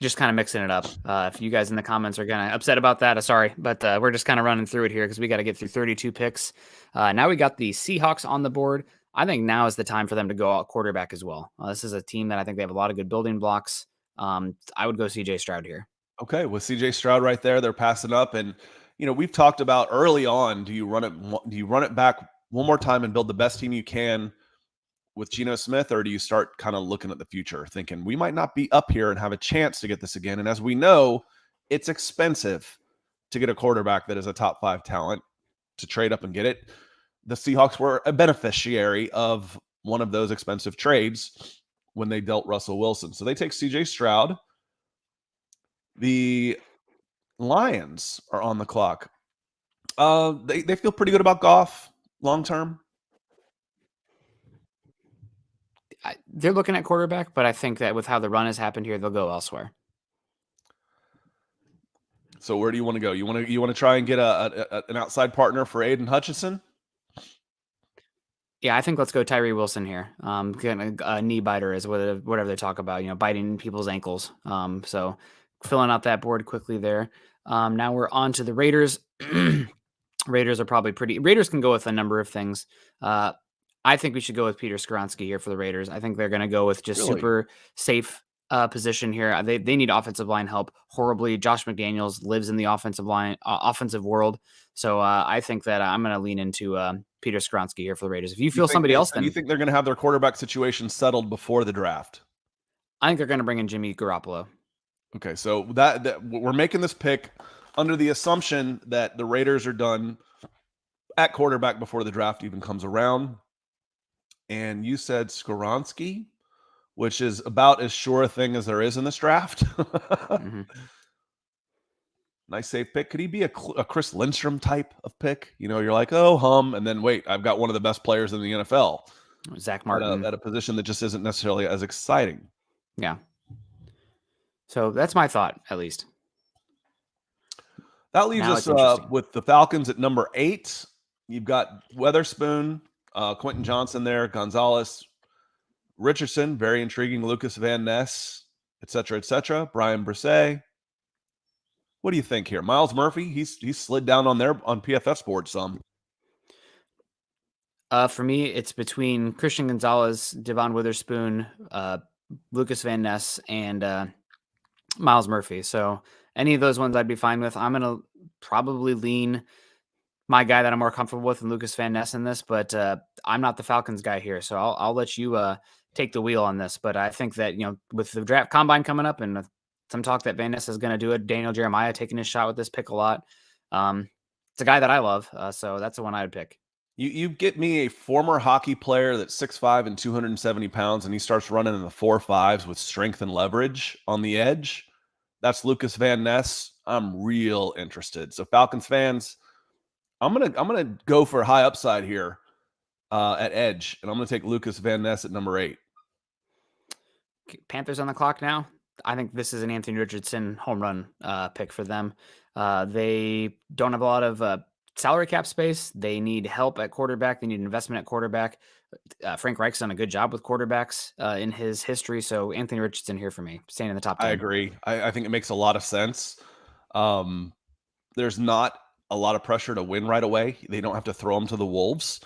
Just kind of mixing it up. If you guys in the comments are kind of upset about that, sorry, but we're just kind of running through it here because we got to get through 32 picks. Now we got the Seahawks on the board. I think now is the time for them to go out quarterback as well. This is a team that I think they have a lot of good building blocks. I would go CJ Stroud here. Okay, with CJ Stroud right there, they're passing up, and we've talked about early on. Do you run it back one more time and build the best team you can with Geno Smith, or do you start kind of looking at the future, thinking we might not be up here and have a chance to get this again? And as we know, it's expensive to get a quarterback that is a top 5 talent to trade up and get it. The Seahawks were a beneficiary of one of those expensive trades when they dealt Russell Wilson. So they take CJ Stroud. The Lions are on the clock. They feel pretty good about Goff long term. They're looking at quarterback, but I think that with how the run has happened here, they'll go elsewhere. So where do you want to go? You want to try and get an outside partner for Aiden Hutchinson? Yeah, I think let's go Tyree Wilson here. Getting a knee biter is whatever they talk about, biting people's ankles. So filling out that board quickly there. Now we're on to the Raiders. Raiders are probably Raiders can go with a number of things. I think we should go with Peter Skoronski here for the Raiders. I think they're going to go with just super safe position here. They need offensive line help horribly. Josh McDaniels lives in the offensive world. So I think that I'm going to lean into Peter Skoronski here for the Raiders. If you feel somebody else, then you think they're going to have their quarterback situation settled before the draft? I think they're going to bring in Jimmy Garoppolo. Okay, so that we're making this pick under the assumption that the Raiders are done at quarterback before the draft even comes around. And you said Skoronski, which is about as sure a thing as there is in this draft. Mm-hmm. Nice safe pick. Could he be a Chris Lindstrom type of pick? You're like, oh, and then wait, I've got one of the best players in the NFL. Zach Martin. At a position that just isn't necessarily as exciting. Yeah. So that's my thought, at least. That leaves us with the Falcons at number 8. You've got Weatherspoon, Quentin Johnson there, Gonzalez, Richardson, very intriguing, Lucas Van Ness, et cetera, Brian Brisset. What do you think here? Miles Murphy, he's slid down on PFF's board some. For me, it's between Christian Gonzalez, Devon Witherspoon, Lucas Van Ness, and Miles Murphy. So any of those ones I'd be fine with. I'm going to probably lean my guy that I'm more comfortable with and Lucas Van Ness in this, but I'm not the Falcons guy here. So I'll let you take the wheel on this. But I think that, with the draft combine coming up and some talk that Van Ness is going to do it, Daniel Jeremiah taking his shot with this pick a lot. It's a guy that I love. So that's the one I would pick. You get me a former hockey player that's 6'5" and 270 pounds, and he starts running in the 4.5s with strength and leverage on the edge. That's Lucas Van Ness. I'm real interested. So Falcons fans, I'm gonna go for a high upside here at edge, and I'm gonna take Lucas Van Ness at number 8. Panthers on the clock now. I think this is an Anthony Richardson home run pick for them. They don't have a lot of salary cap space. They need help at quarterback. They need investment at quarterback. Frank Reich's done a good job with quarterbacks in his history. So Anthony Richardson here for me, staying in the top I 10. agree. I think it makes a lot of sense. Um, there's not a lot of pressure to win right away. They don't have to throw them to the wolves.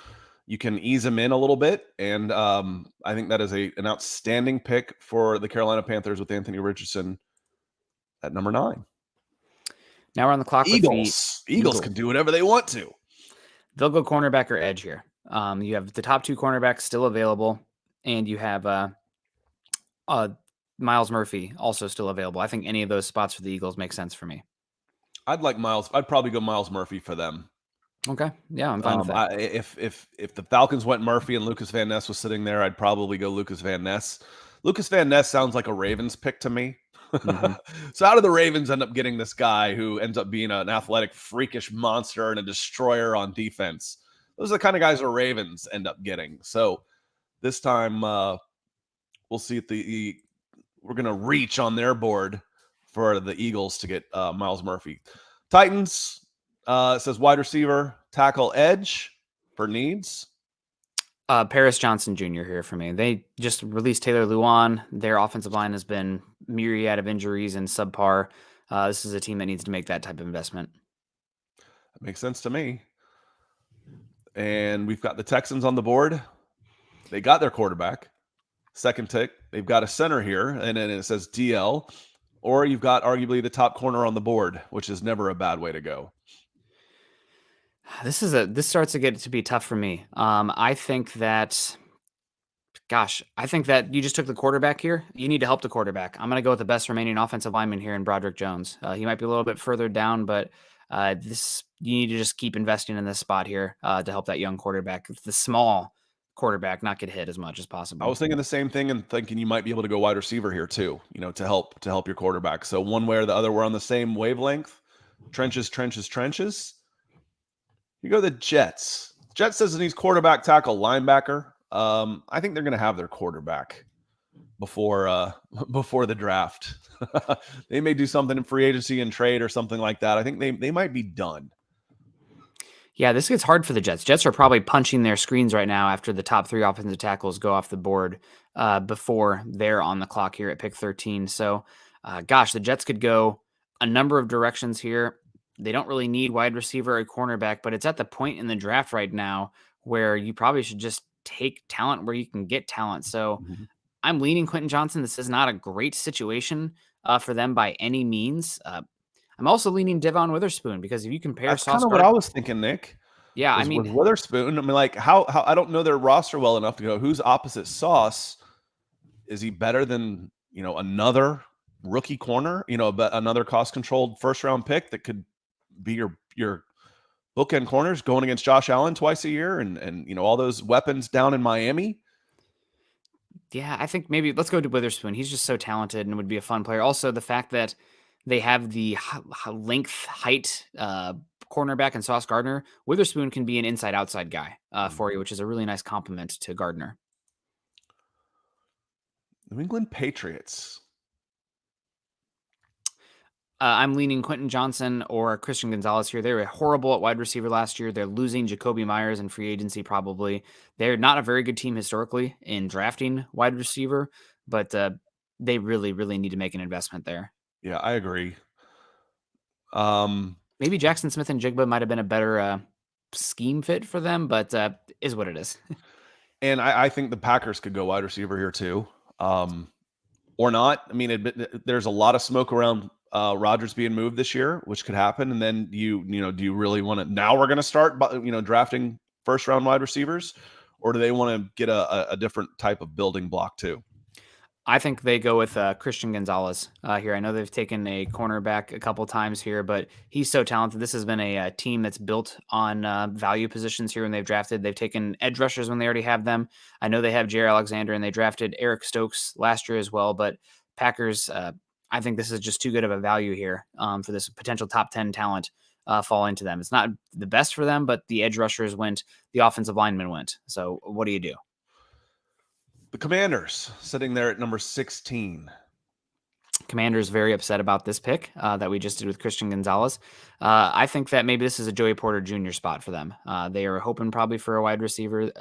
You can ease them in a little bit, and I think that is an outstanding pick for the Carolina Panthers with Anthony Richardson at number 9. Now we're on the clock with the Eagles can do whatever they want to. They'll go cornerback or edge here. You have the top 2 cornerbacks still available, and you have Miles Murphy also still available. I think any of those spots for the Eagles make sense for me. I'd probably go Miles Murphy for them. Okay. Yeah, I'm fine with that. If the Falcons went Murphy and Lucas Van Ness was sitting there, I'd probably go Lucas Van Ness. Lucas Van Ness sounds like a Ravens pick to me. Mm-hmm. So how do the Ravens end up getting this guy who ends up being an athletic, freakish monster and a destroyer on defense? Those are the kind of guys the Ravens end up getting. So this time we'll see if we're going to reach on their board for the Eagles to get Miles Murphy. Titans, it says wide receiver, tackle, edge for needs. Paris Johnson Jr. here for me. They just released Taylor Lewan. Their offensive line has been myriad of injuries and subpar. This is a team that needs to make that type of investment. That makes sense to me. And we've got the Texans on the board. They got their quarterback. Second tick. They've got a center here, and then it says DL. Or you've got arguably the top corner on the board, which is never a bad way to go. This starts to get to be tough for me. I think that you just took the quarterback here. You need to help the quarterback. I'm going to go with the best remaining offensive lineman here in Broderick Jones. He might be a little bit further down, but you need to just keep investing in this spot here to help that young quarterback, the small quarterback, not get hit as much as possible. I was thinking the same thing and thinking you might be able to go wide receiver here too, to help your quarterback. So one way or the other, we're on the same wavelength. Trenches. You go the Jets. Jets says it needs quarterback, tackle, linebacker. I think they're going to have their quarterback before the draft. They may do something in free agency and trade or something like that. I think they might be done. Yeah, this gets hard for the Jets. Jets are probably punching their screens right now after the top 3 offensive tackles go off the board before they're on the clock here at pick 13. So, the Jets could go a number of directions here. They don't really need wide receiver or cornerback, but it's at the point in the draft right now where you probably should just take talent where you can get talent. So I'm leaning Quentin Johnson. This is not a great situation for them by any means. I'm also leaning Devon Witherspoon because if you compare That's kind of what I was thinking, Nick. Yeah, with Witherspoon. I mean, like how I don't know their roster well enough to go who's opposite Sauce. Is he better than another rookie corner? Another cost-controlled first-round pick that could be your bookend corners going against Josh Allen twice a year, and all those weapons down in Miami. Yeah, I think maybe let's go to Witherspoon. He's just so talented and would be a fun player. Also, the fact that they have the height cornerback and Sauce Gardner, Witherspoon can be an inside-outside guy for you, which is a really nice compliment to Gardner. New England Patriots. I'm leaning Quentin Johnson or Christian Gonzalez here. They were horrible at wide receiver last year. They're losing Jacoby Myers in free agency probably. They're not a very good team historically in drafting wide receiver, but they really, really need to make an investment there. Yeah, I agree. Maybe Jackson Smith and Jigba might have been a better scheme fit for them, but is what it is. And I think the Packers could go wide receiver here too, or not. I mean, there's a lot of smoke around Rodgers being moved this year, which could happen. And then do you really want to? Now we're going to start, drafting first round wide receivers, or do they want to get a different type of building block too? I think they go with Christian Gonzalez here. I know they've taken a cornerback a couple times here, but he's so talented. This has been a team that's built on value positions here when they've drafted. They've taken edge rushers when they already have them. I know they have Jair Alexander, and they drafted Eric Stokes last year as well, but Packers, I think this is just too good of a value here for this potential top 10 talent falling to them. It's not the best for them, but the edge rushers went, the offensive linemen went. So what do you do? The Commanders sitting there at number 16. Commander's very upset about this pick that we just did with Christian Gonzalez. I think that maybe this is a Joey Porter Jr. spot for them. They are hoping probably for a wide receiver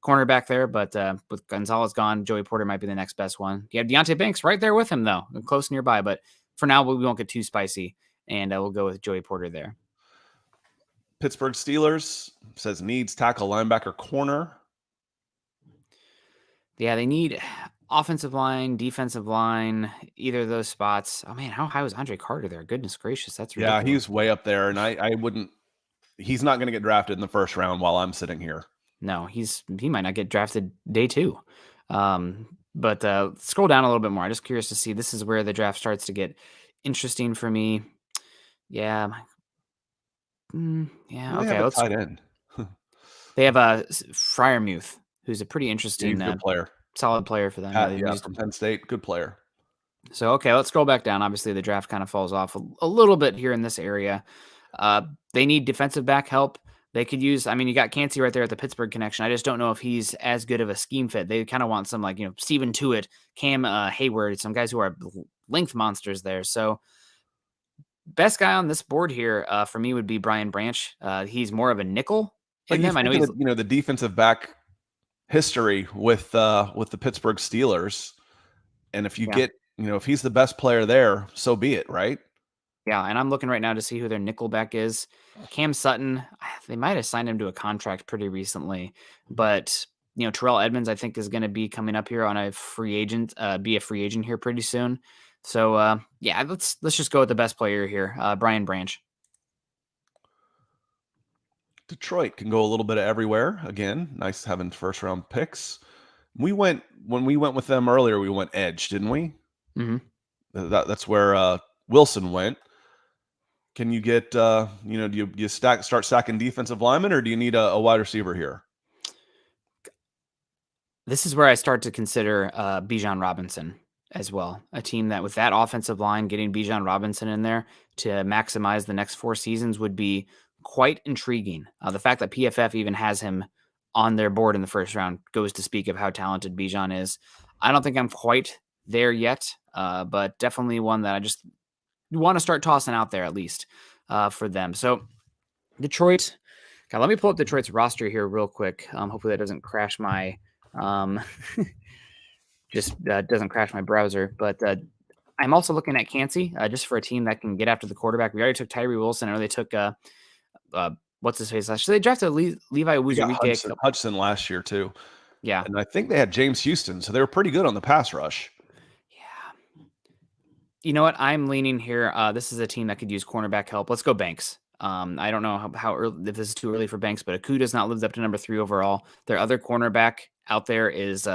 cornerback there, but with Gonzalez gone, Joey Porter might be the next best one. You have Deonte Banks right there with him, though, close nearby. But for now, we won't get too spicy, and we'll go with Joey Porter there. Pittsburgh Steelers says needs tackle, linebacker, corner. Yeah, they need offensive line, defensive line, either of those spots. Oh man, how high was Andre Carter there? Goodness gracious, that's ridiculous. Yeah, he was way up there, and I wouldn't. He's not going to get drafted in the first round while I'm sitting here. No, he might not get drafted day 2. But scroll down a little bit more. I'm just curious to see. This is where the draft starts to get interesting for me. Yeah. Yeah. Okay. Let's tight end. They have a Freiermuth, who's a pretty interesting good player, solid player for them. From Penn State, good player. So okay, let's scroll back down. Obviously, the draft kind of falls off a little bit here in this area. They need defensive back help. They could use, I mean, you got Cansey right there at the Pittsburgh connection. I just don't know if he's as good of a scheme fit. They kind of want some like, Stephen Tuitt, Cam Hayward, some guys who are length monsters there. So best guy on this board here for me would be Brian Branch. He's more of a nickel in them. I know he's, the defensive back history with the Pittsburgh Steelers. And if you get, if he's the best player there, so be it, right? Yeah, and I'm looking right now to see who their nickelback is. Cam Sutton, they might have signed him to a contract pretty recently, but Terrell Edmonds, I think, is going to be coming up here on a free agent, be a free agent here pretty soon. So yeah, let's just go with the best player here, Brian Branch. Detroit can go a little bit of everywhere. Again, nice having first round picks. When we went with them earlier, we went edge, didn't we? Mm-hmm. That's where Wilson went. Can you get, do you start stacking defensive linemen, or do you need a wide receiver here? This is where I start to consider Bijan Robinson as well. A team that with that offensive line, getting Bijan Robinson in there to maximize the next 4 seasons would be quite intriguing. The fact that PFF even has him on their board in the first round goes to speak of how talented Bijan is. I don't think I'm quite there yet, but definitely one that I just want to start tossing out there at least for them. So Detroit, God, let me pull up Detroit's roster here real quick. Hopefully that doesn't crash my doesn't crash my browser. But I'm also looking at Cansey just for a team that can get after the quarterback. We already took Tyree Wilson, or they took what's his face last year. They drafted Levi Awuzie Hudson last year too. Yeah, and I think they had James Houston, so they were pretty good on the pass rush. Yeah. You know what? I'm leaning here. This is a team that could use cornerback help. Let's go Banks. I don't know how early, if this is too early for Banks, but Okuda's not lived up to number 3 overall. Their other cornerback out there is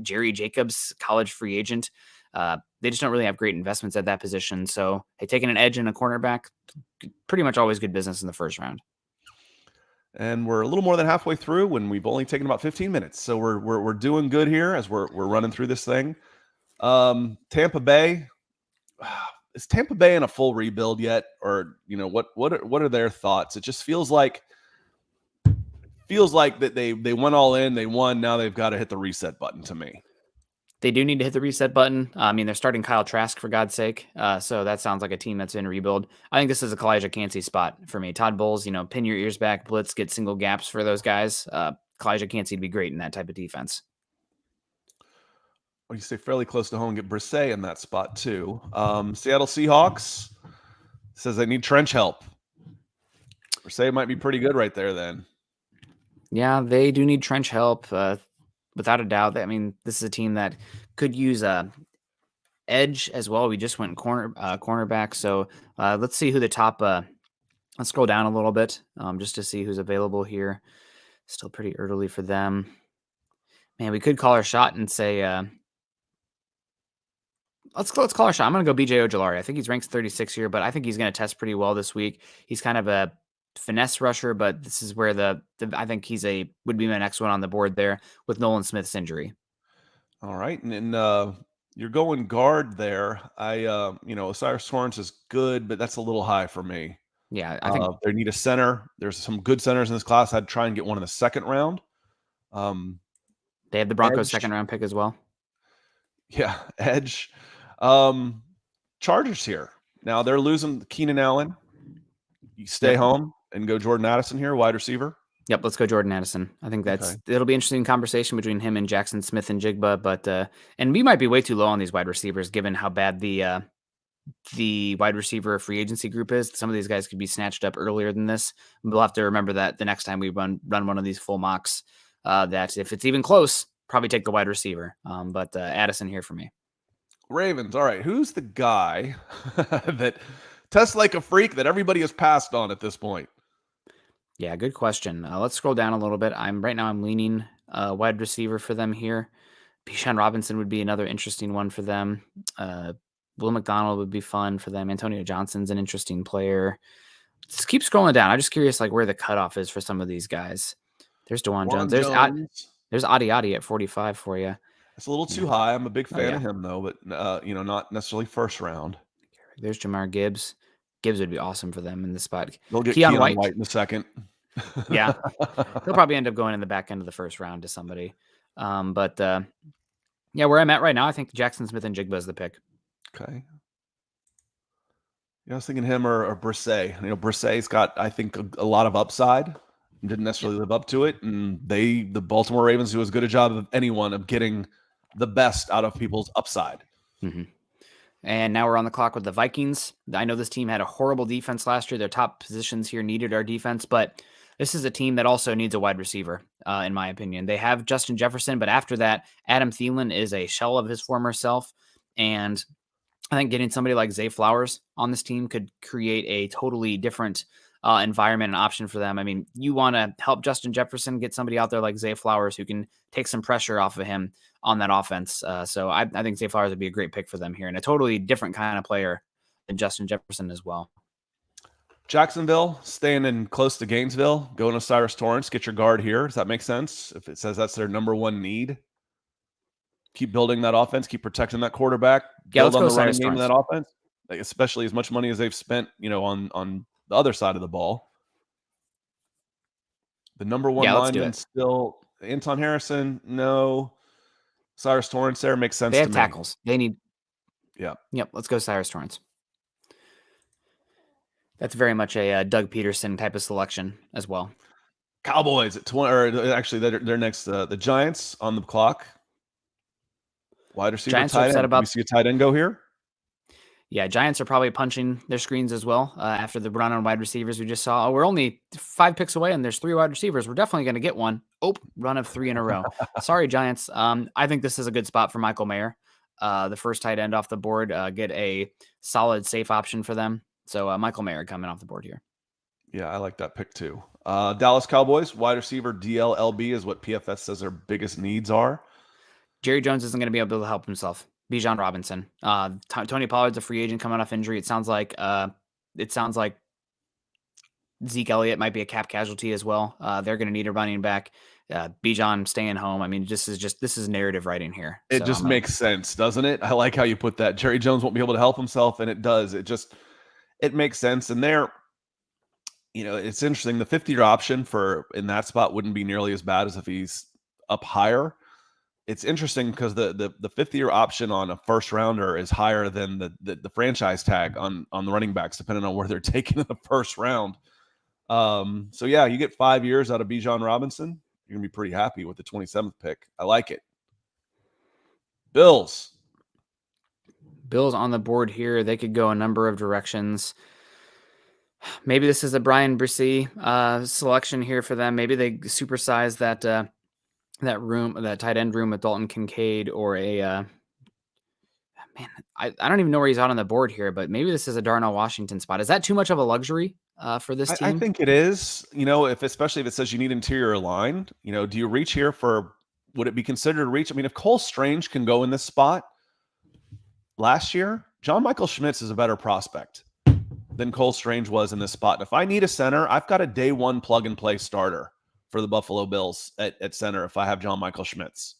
Jerry Jacobs, college free agent. They just don't really have great investments at that position. So, hey, taking an edge in a cornerback, pretty much always good business in the first round. And we're a little more than halfway through when we've only taken about 15 minutes. So we're doing good here as we're running through this thing. Tampa Bay. Is Tampa Bay in a full rebuild yet? Or, what are their thoughts? It just feels like that they went all in, they won, now they've got to hit the reset button to me. They do need to hit the reset button. I mean, they're starting Kyle Trask, for God's sake. So that sounds like a team that's in rebuild. I think this is a Kalijah Cansey spot for me. Todd Bowles, pin your ears back, blitz, get single gaps for those guys. Kalijah Cansey would be great in that type of defense. Well, you stay fairly close to home and get Brisset in that spot too. Seattle Seahawks says they need trench help. Brisset might be pretty good right there then. Yeah, they do need trench help. Without a doubt. I mean, this is a team that could use edge as well. We just went cornerback. So let's see who the top. Let's scroll down a little bit just to see who's available here. Still pretty early for them. Man, we could call our shot and say, let's call our shot. I'm going to go BJ Ojulari. I think he's ranked 36 here, but I think he's going to test pretty well this week. He's kind of a finesse rusher, but this is where I think would be my next one on the board there with Nolan Smith's injury. All right. And you're going guard there. Osiris Torrance is good, but that's a little high for me. Yeah. I think they need a center. There's some good centers in this class. I'd try and get one in the second round. They have the Broncos second round pick as well. Yeah. Edge. Chargers here. Now they're losing Keenan Allen. You stay home and go Jordan Addison here, wide receiver. Yep, let's go Jordan Addison. I think it'll be an interesting conversation between him and Jackson Smith and Jigba, but and we might be way too low on these wide receivers given how bad the wide receiver free agency group is. Some of these guys could be snatched up earlier than this. We'll have to remember that the next time we run one of these full mocks, that if it's even close, probably take the wide receiver. But Addison here for me. Ravens. All right. Who's the guy that tests like a freak that everybody has passed on at this point? Yeah, good question. Let's scroll down a little bit. I'm leaning wide receiver for them here. Bijan Robinson would be another interesting one for them. Will McDonald would be fun for them. Antonio Johnson's an interesting player. Just keep scrolling down. I'm just curious, like where the cutoff is for some of these guys. There's DeJuan Jones. There's Adi at 45 for you. It's a little too high. I'm a big fan of him though, but not necessarily first round. There's Jahmyr Gibbs. Gibbs would be awesome for them in this spot. They'll get Keon White in a second. Yeah, he'll probably end up going in the back end of the first round to somebody. But where I'm at right now, I think Jackson Smith and Jigba is the pick. Okay. Yeah, I was thinking him or Brisset. Brisset's got, I think, a lot of upside. Didn't necessarily live up to it, and the Baltimore Ravens do as good a job of anyone of getting the best out of people's upside. Mm-hmm. And now we're on the clock with the Vikings. I know this team had a horrible defense last year. Their top positions here needed our defense, but this is a team that also needs a wide receiver, in my opinion. They have Justin Jefferson, but after that, Adam Thielen is a shell of his former self. And I think getting somebody like Zay Flowers on this team could create a totally different environment and option for them. I mean, you want to help Justin Jefferson, get somebody out there like Zay Flowers who can take some pressure off of him on that offense. So I think Zay Flowers would be a great pick for them here, and a totally different kind of player than Justin Jefferson as well. Jacksonville, staying in close to Gainesville, going to Cyrus Torrance, get your guard here. Does that make sense? If it says that's their number one need, keep building that offense, keep protecting that quarterback, build on the running game of that offense, like, especially as much money as they've spent, on the other side of the ball. The number one lineman still Anton Harrison. No. Cyrus Torrance there makes sense. They have tackles. They need. Yeah. Yep. Let's go Cyrus Torrance. That's very much a Doug Peterson type of selection as well. Cowboys at 20, or actually they're next. The Giants on the clock. Wide receiver, Giants tight end. About, we see a tight end go here? Yeah, Giants are probably punching their screens as well after the run on wide receivers we just saw. Oh, we're only 5 picks away, and there's 3 wide receivers. We're definitely going to get one. Oh, run of 3 in a row. Sorry, Giants. I think this is a good spot for Michael Mayer. The first tight end off the board, get a solid, safe option for them. So Michael Mayer coming off the board here. Yeah, I like that pick too. Dallas Cowboys, wide receiver DLLB is what PFS says their biggest needs are. Jerry Jones isn't going to be able to help himself. Bijan Robinson. Tony Pollard's a free agent coming off injury. It sounds like Zeke Elliott might be a cap casualty as well. They're going to need a running back. Bijan staying home. I mean, this is narrative writing here. It just makes sense, doesn't it? I like how you put that. Jerry Jones won't be able to help himself, and it does. It makes sense. And there, it's interesting. The 50-year option in that spot wouldn't be nearly as bad as if he's up higher. It's interesting because the 50-year option on a first rounder is higher than the franchise tag on the running backs, depending on where they're taken in the first round. So yeah, you get 5 years out of Bijan Robinson, you're gonna be pretty happy with the 27th pick. I like it. Bills on the board here. They could go a number of directions. Maybe this is a Brian Brisset selection here for them. Maybe they supersize that tight end room with Dalton Kincaid, or I don't even know where he's out on the board here, but maybe this is a Darnell Washington spot. Is that too much of a luxury for this team? I think it is, especially if it says you need interior line, do you reach here would it be considered a reach? I mean, if Cole Strange can go in this spot last year, John Michael Schmitz is a better prospect than Cole Strange was in this spot. And if I need a center, I've got a day one plug and play starter for the Buffalo Bills at center if I have John Michael Schmitz.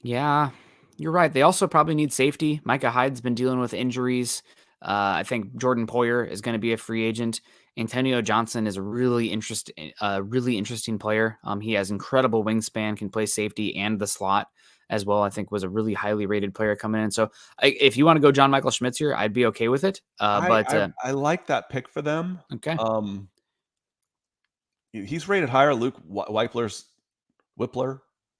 Yeah, you're right. They also probably need safety. Micah Hyde's been dealing with injuries. I think Jordan Poyer is going to be a free agent. Antonio Johnson is a really interesting player. He has incredible wingspan, can play safety and the slot as well. I think was a really highly rated player coming in. So if you want to go John Michael Schmitz here, I'd be okay with it. I like that pick for them. Okay. He's rated higher. Luke Whippler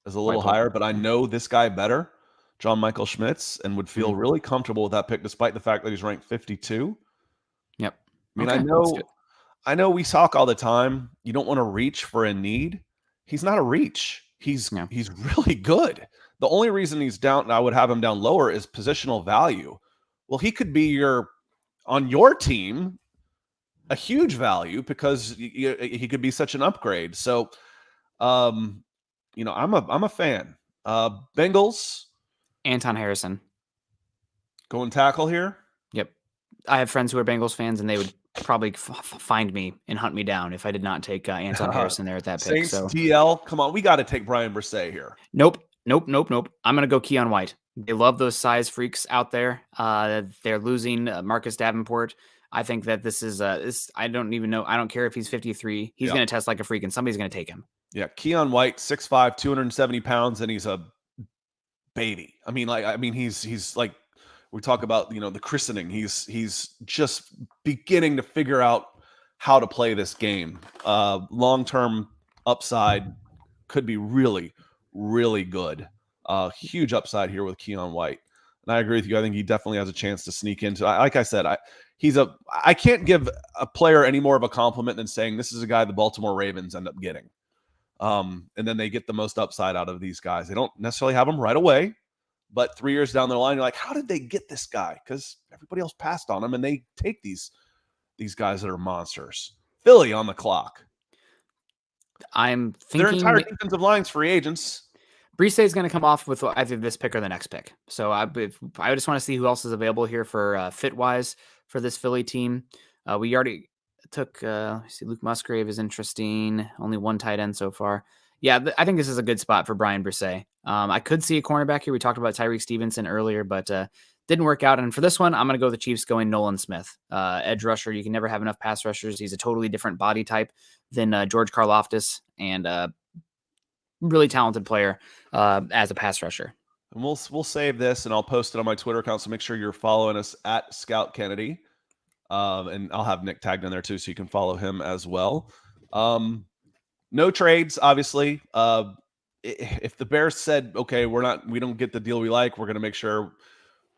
is a little higher, but I know this guy better, John Michael Schmitz, and would feel really comfortable with that pick, despite the fact that he's ranked 52. Yep. I mean, I know we talk all the time. You don't want to reach for a need. He's not a reach. He's really good. The only reason he's down, I would have him down lower, is positional value. Well, he could be on your team a huge value because he could be such an upgrade. So, I'm a fan. Bengals. Anton Harrison. Going tackle here. Yep. I have friends who are Bengals fans, and they would probably find me and hunt me down if I did not take Anton Harrison there at that pick. Saints TL, come on, we got to take Brian Brisset here. Nope. I'm going to go Keon White. They love those size freaks out there. They're losing Marcus Davenport. I think that this is I don't even know. I don't care if he's 53. He's going to test like a freak, and somebody's going to take him. Yeah, Keon White, 6'5", 270 pounds, and he's a baby. He's like, we talk about, the christening. He's just beginning to figure out how to play this game. Long-term upside could be really, really good. Huge upside here with Keon White. And I agree with you. I think he definitely has a chance to sneak into, like I said, I can't give a player any more of a compliment than saying this is a guy the Baltimore Ravens end up getting. And then they get the most upside out of these guys. They don't necessarily have them right away, but 3 years down the line, you're like, how did they get this guy? Because everybody else passed on him, and they take these guys that are monsters. Philly on the clock. I'm thinking their entire defensive line's free agents. Brisset is going to come off with either this pick or the next pick. So I just want to see who else is available here for fit-wise for this Philly team. We already took, see, Luke Musgrave is interesting. Only one tight end so far. Yeah, I think this is a good spot for Brian Brisset. I could see a cornerback here. We talked about Tyreek Stevenson earlier, but didn't work out. And for this one, I'm going to go with the Chiefs going Nolan Smith. Edge rusher. You can never have enough pass rushers. He's a totally different body type than George Karlaftis, and really talented player as a pass rusher. And we'll save this, and I'll post it on my Twitter account, so make sure you're following us at Scout Kennedy. And I'll have Nick tagged in there too, so you can follow him as well. No trades, obviously. If the Bears said, okay, we don't get the deal we like, we're going to make sure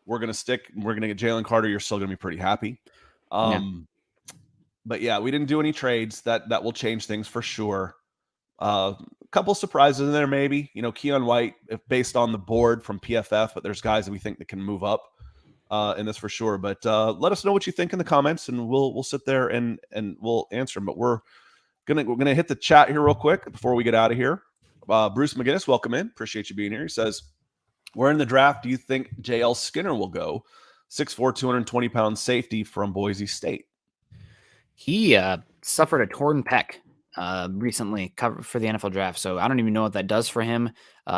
we're going to stick, we're going to get Jalen Carter, you're still going to be pretty happy. But yeah, we didn't do any trades. That will change things for sure. A couple surprises in there, maybe. Keon White, if based on the board from PFF, but there's guys that we think that can move up in this for sure. But let us know what you think in the comments, and we'll sit there and we'll answer them. But we're gonna hit the chat here real quick before we get out of here. Bruce McGinnis, welcome in. Appreciate you being here. He says, where in the draft do you think JL Skinner will go? 6'4", 220-pound safety from Boise State. He suffered a torn pec recently for the NFL draft. So I don't even know what that does for him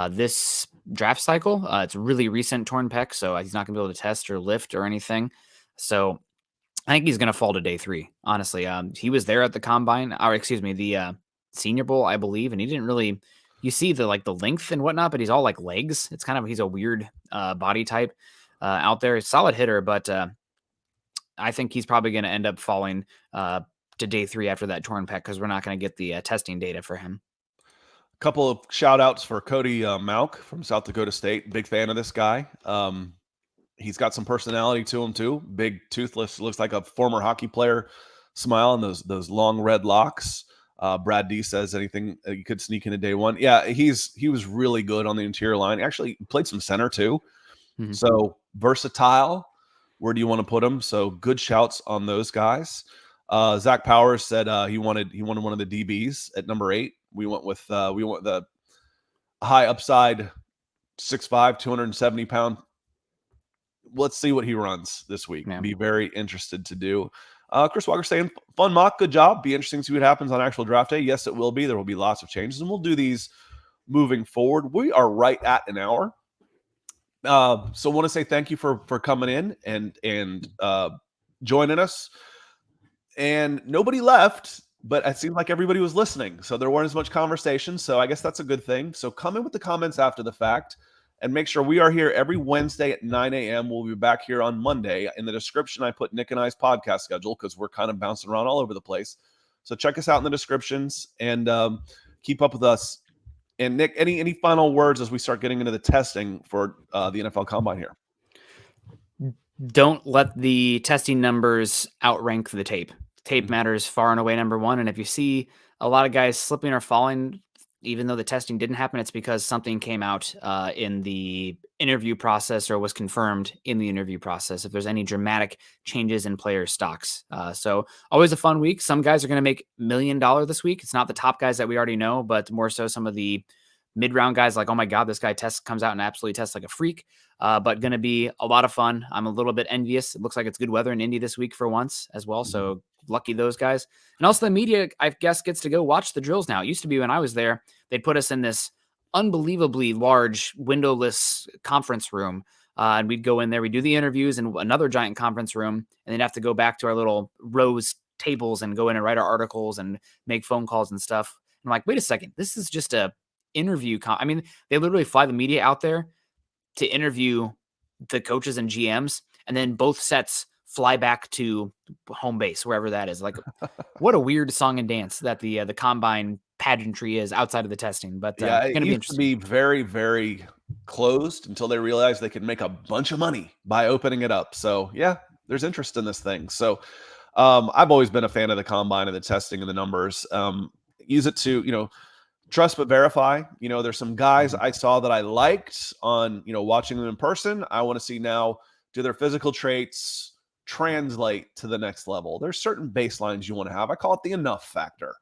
this draft cycle. It's a really recent torn pec, so he's not going to be able to test or lift or anything. So I think he's going to fall to day 3, honestly. He was there at the combine, the Senior Bowl, I believe, and he didn't really, you see the length and whatnot, but he's all like legs. He's a weird body type out there. He's a solid hitter, but I think he's probably going to end up falling to day 3 after that torn pec, because we're not going to get the testing data for him. A couple of shout outs for Cody Mauk from South Dakota State. Big fan of this guy. He's got some personality to him too. Big, toothless, looks like a former hockey player smile, and those long red locks. Brad D says anything you could sneak into day 1. Yeah, he was really good on the interior line. He actually played some center too. Mm-hmm. So versatile. Where do you want to put him? So good shouts on those guys. Zach Powers said he wanted one of the DBs at number 8. We went with the high upside 6'5", 270-pound. Let's see what he runs this week. Yeah. Be very interested to do. Chris Walker saying, fun mock, good job. Be interesting to see what happens on actual draft day. Yes, it will be. There will be lots of changes, and we'll do these moving forward. We are right at an hour. So I want to say thank you for coming in and joining us. And nobody left, but it seemed like everybody was listening. So there weren't as much conversation. So I guess that's a good thing. So come in with the comments after the fact and make sure we are here every Wednesday at 9 a.m. We'll be back here on Monday. In the description, I put Nick and I's podcast schedule because we're kind of bouncing around all over the place. So check us out in the descriptions and keep up with us. And Nick, any final words as we start getting into the testing for the NFL Combine here? Don't let the testing numbers outrank the tape. Tape matters far and away number one. And if you see a lot of guys slipping or falling, even though the testing didn't happen, it's because something came out in the interview process or was confirmed in the interview process. If there's any dramatic changes in player stocks. So always a fun week. Some guys are going to make $1 million this week. It's not the top guys that we already know, but more so some of the mid-round guys like, oh my God, this guy comes out and absolutely tests like a freak. But going to be a lot of fun. I'm a little bit envious. It looks like it's good weather in Indy this week for once as well. So lucky those guys. And also the media, I guess, gets to go watch the drills now. It used to be when I was there, they'd put us in this unbelievably large windowless conference room. And we'd go in there, we'd do the interviews in another giant conference room, and then have to go back to our little rows tables and go in and write our articles and make phone calls and stuff. I'm like, wait a second, this is just a interview. I mean, they literally fly the media out there to interview the coaches and GMs, and then both sets fly back to home base, wherever that is. Like, what a weird song and dance that the combine pageantry is outside of the testing. But yeah, it's going it to be used to interesting. be very, very closed until they realized they could make a bunch of money by opening it up. So yeah, there's interest in this thing. So I've always been a fan of the combine and the testing and the numbers. Use it to, trust but verify. There's some guys I saw that I liked on, watching them in person. I want to see now, do their physical traits translate to the next level? There's certain baselines you want to have. I call it the enough factor.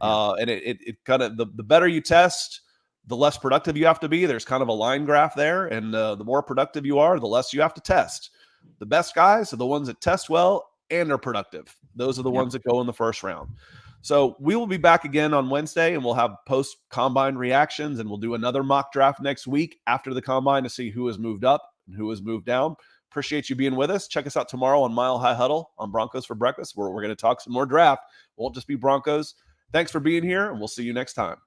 And it kind of, the better you test, the less productive you have to be. There's kind of a line graph there. And the more productive you are, the less you have to test. The best guys are the ones that test well and are productive. Those are the ones that go in the first round. So we will be back again on Wednesday, and we'll have post-combine reactions, and we'll do another mock draft next week after the combine to see who has moved up and who has moved down. Appreciate you being with us. Check us out tomorrow on Mile High Huddle on Broncos for Breakfast, where we're going to talk some more draft. It won't just be Broncos. Thanks for being here, and we'll see you next time.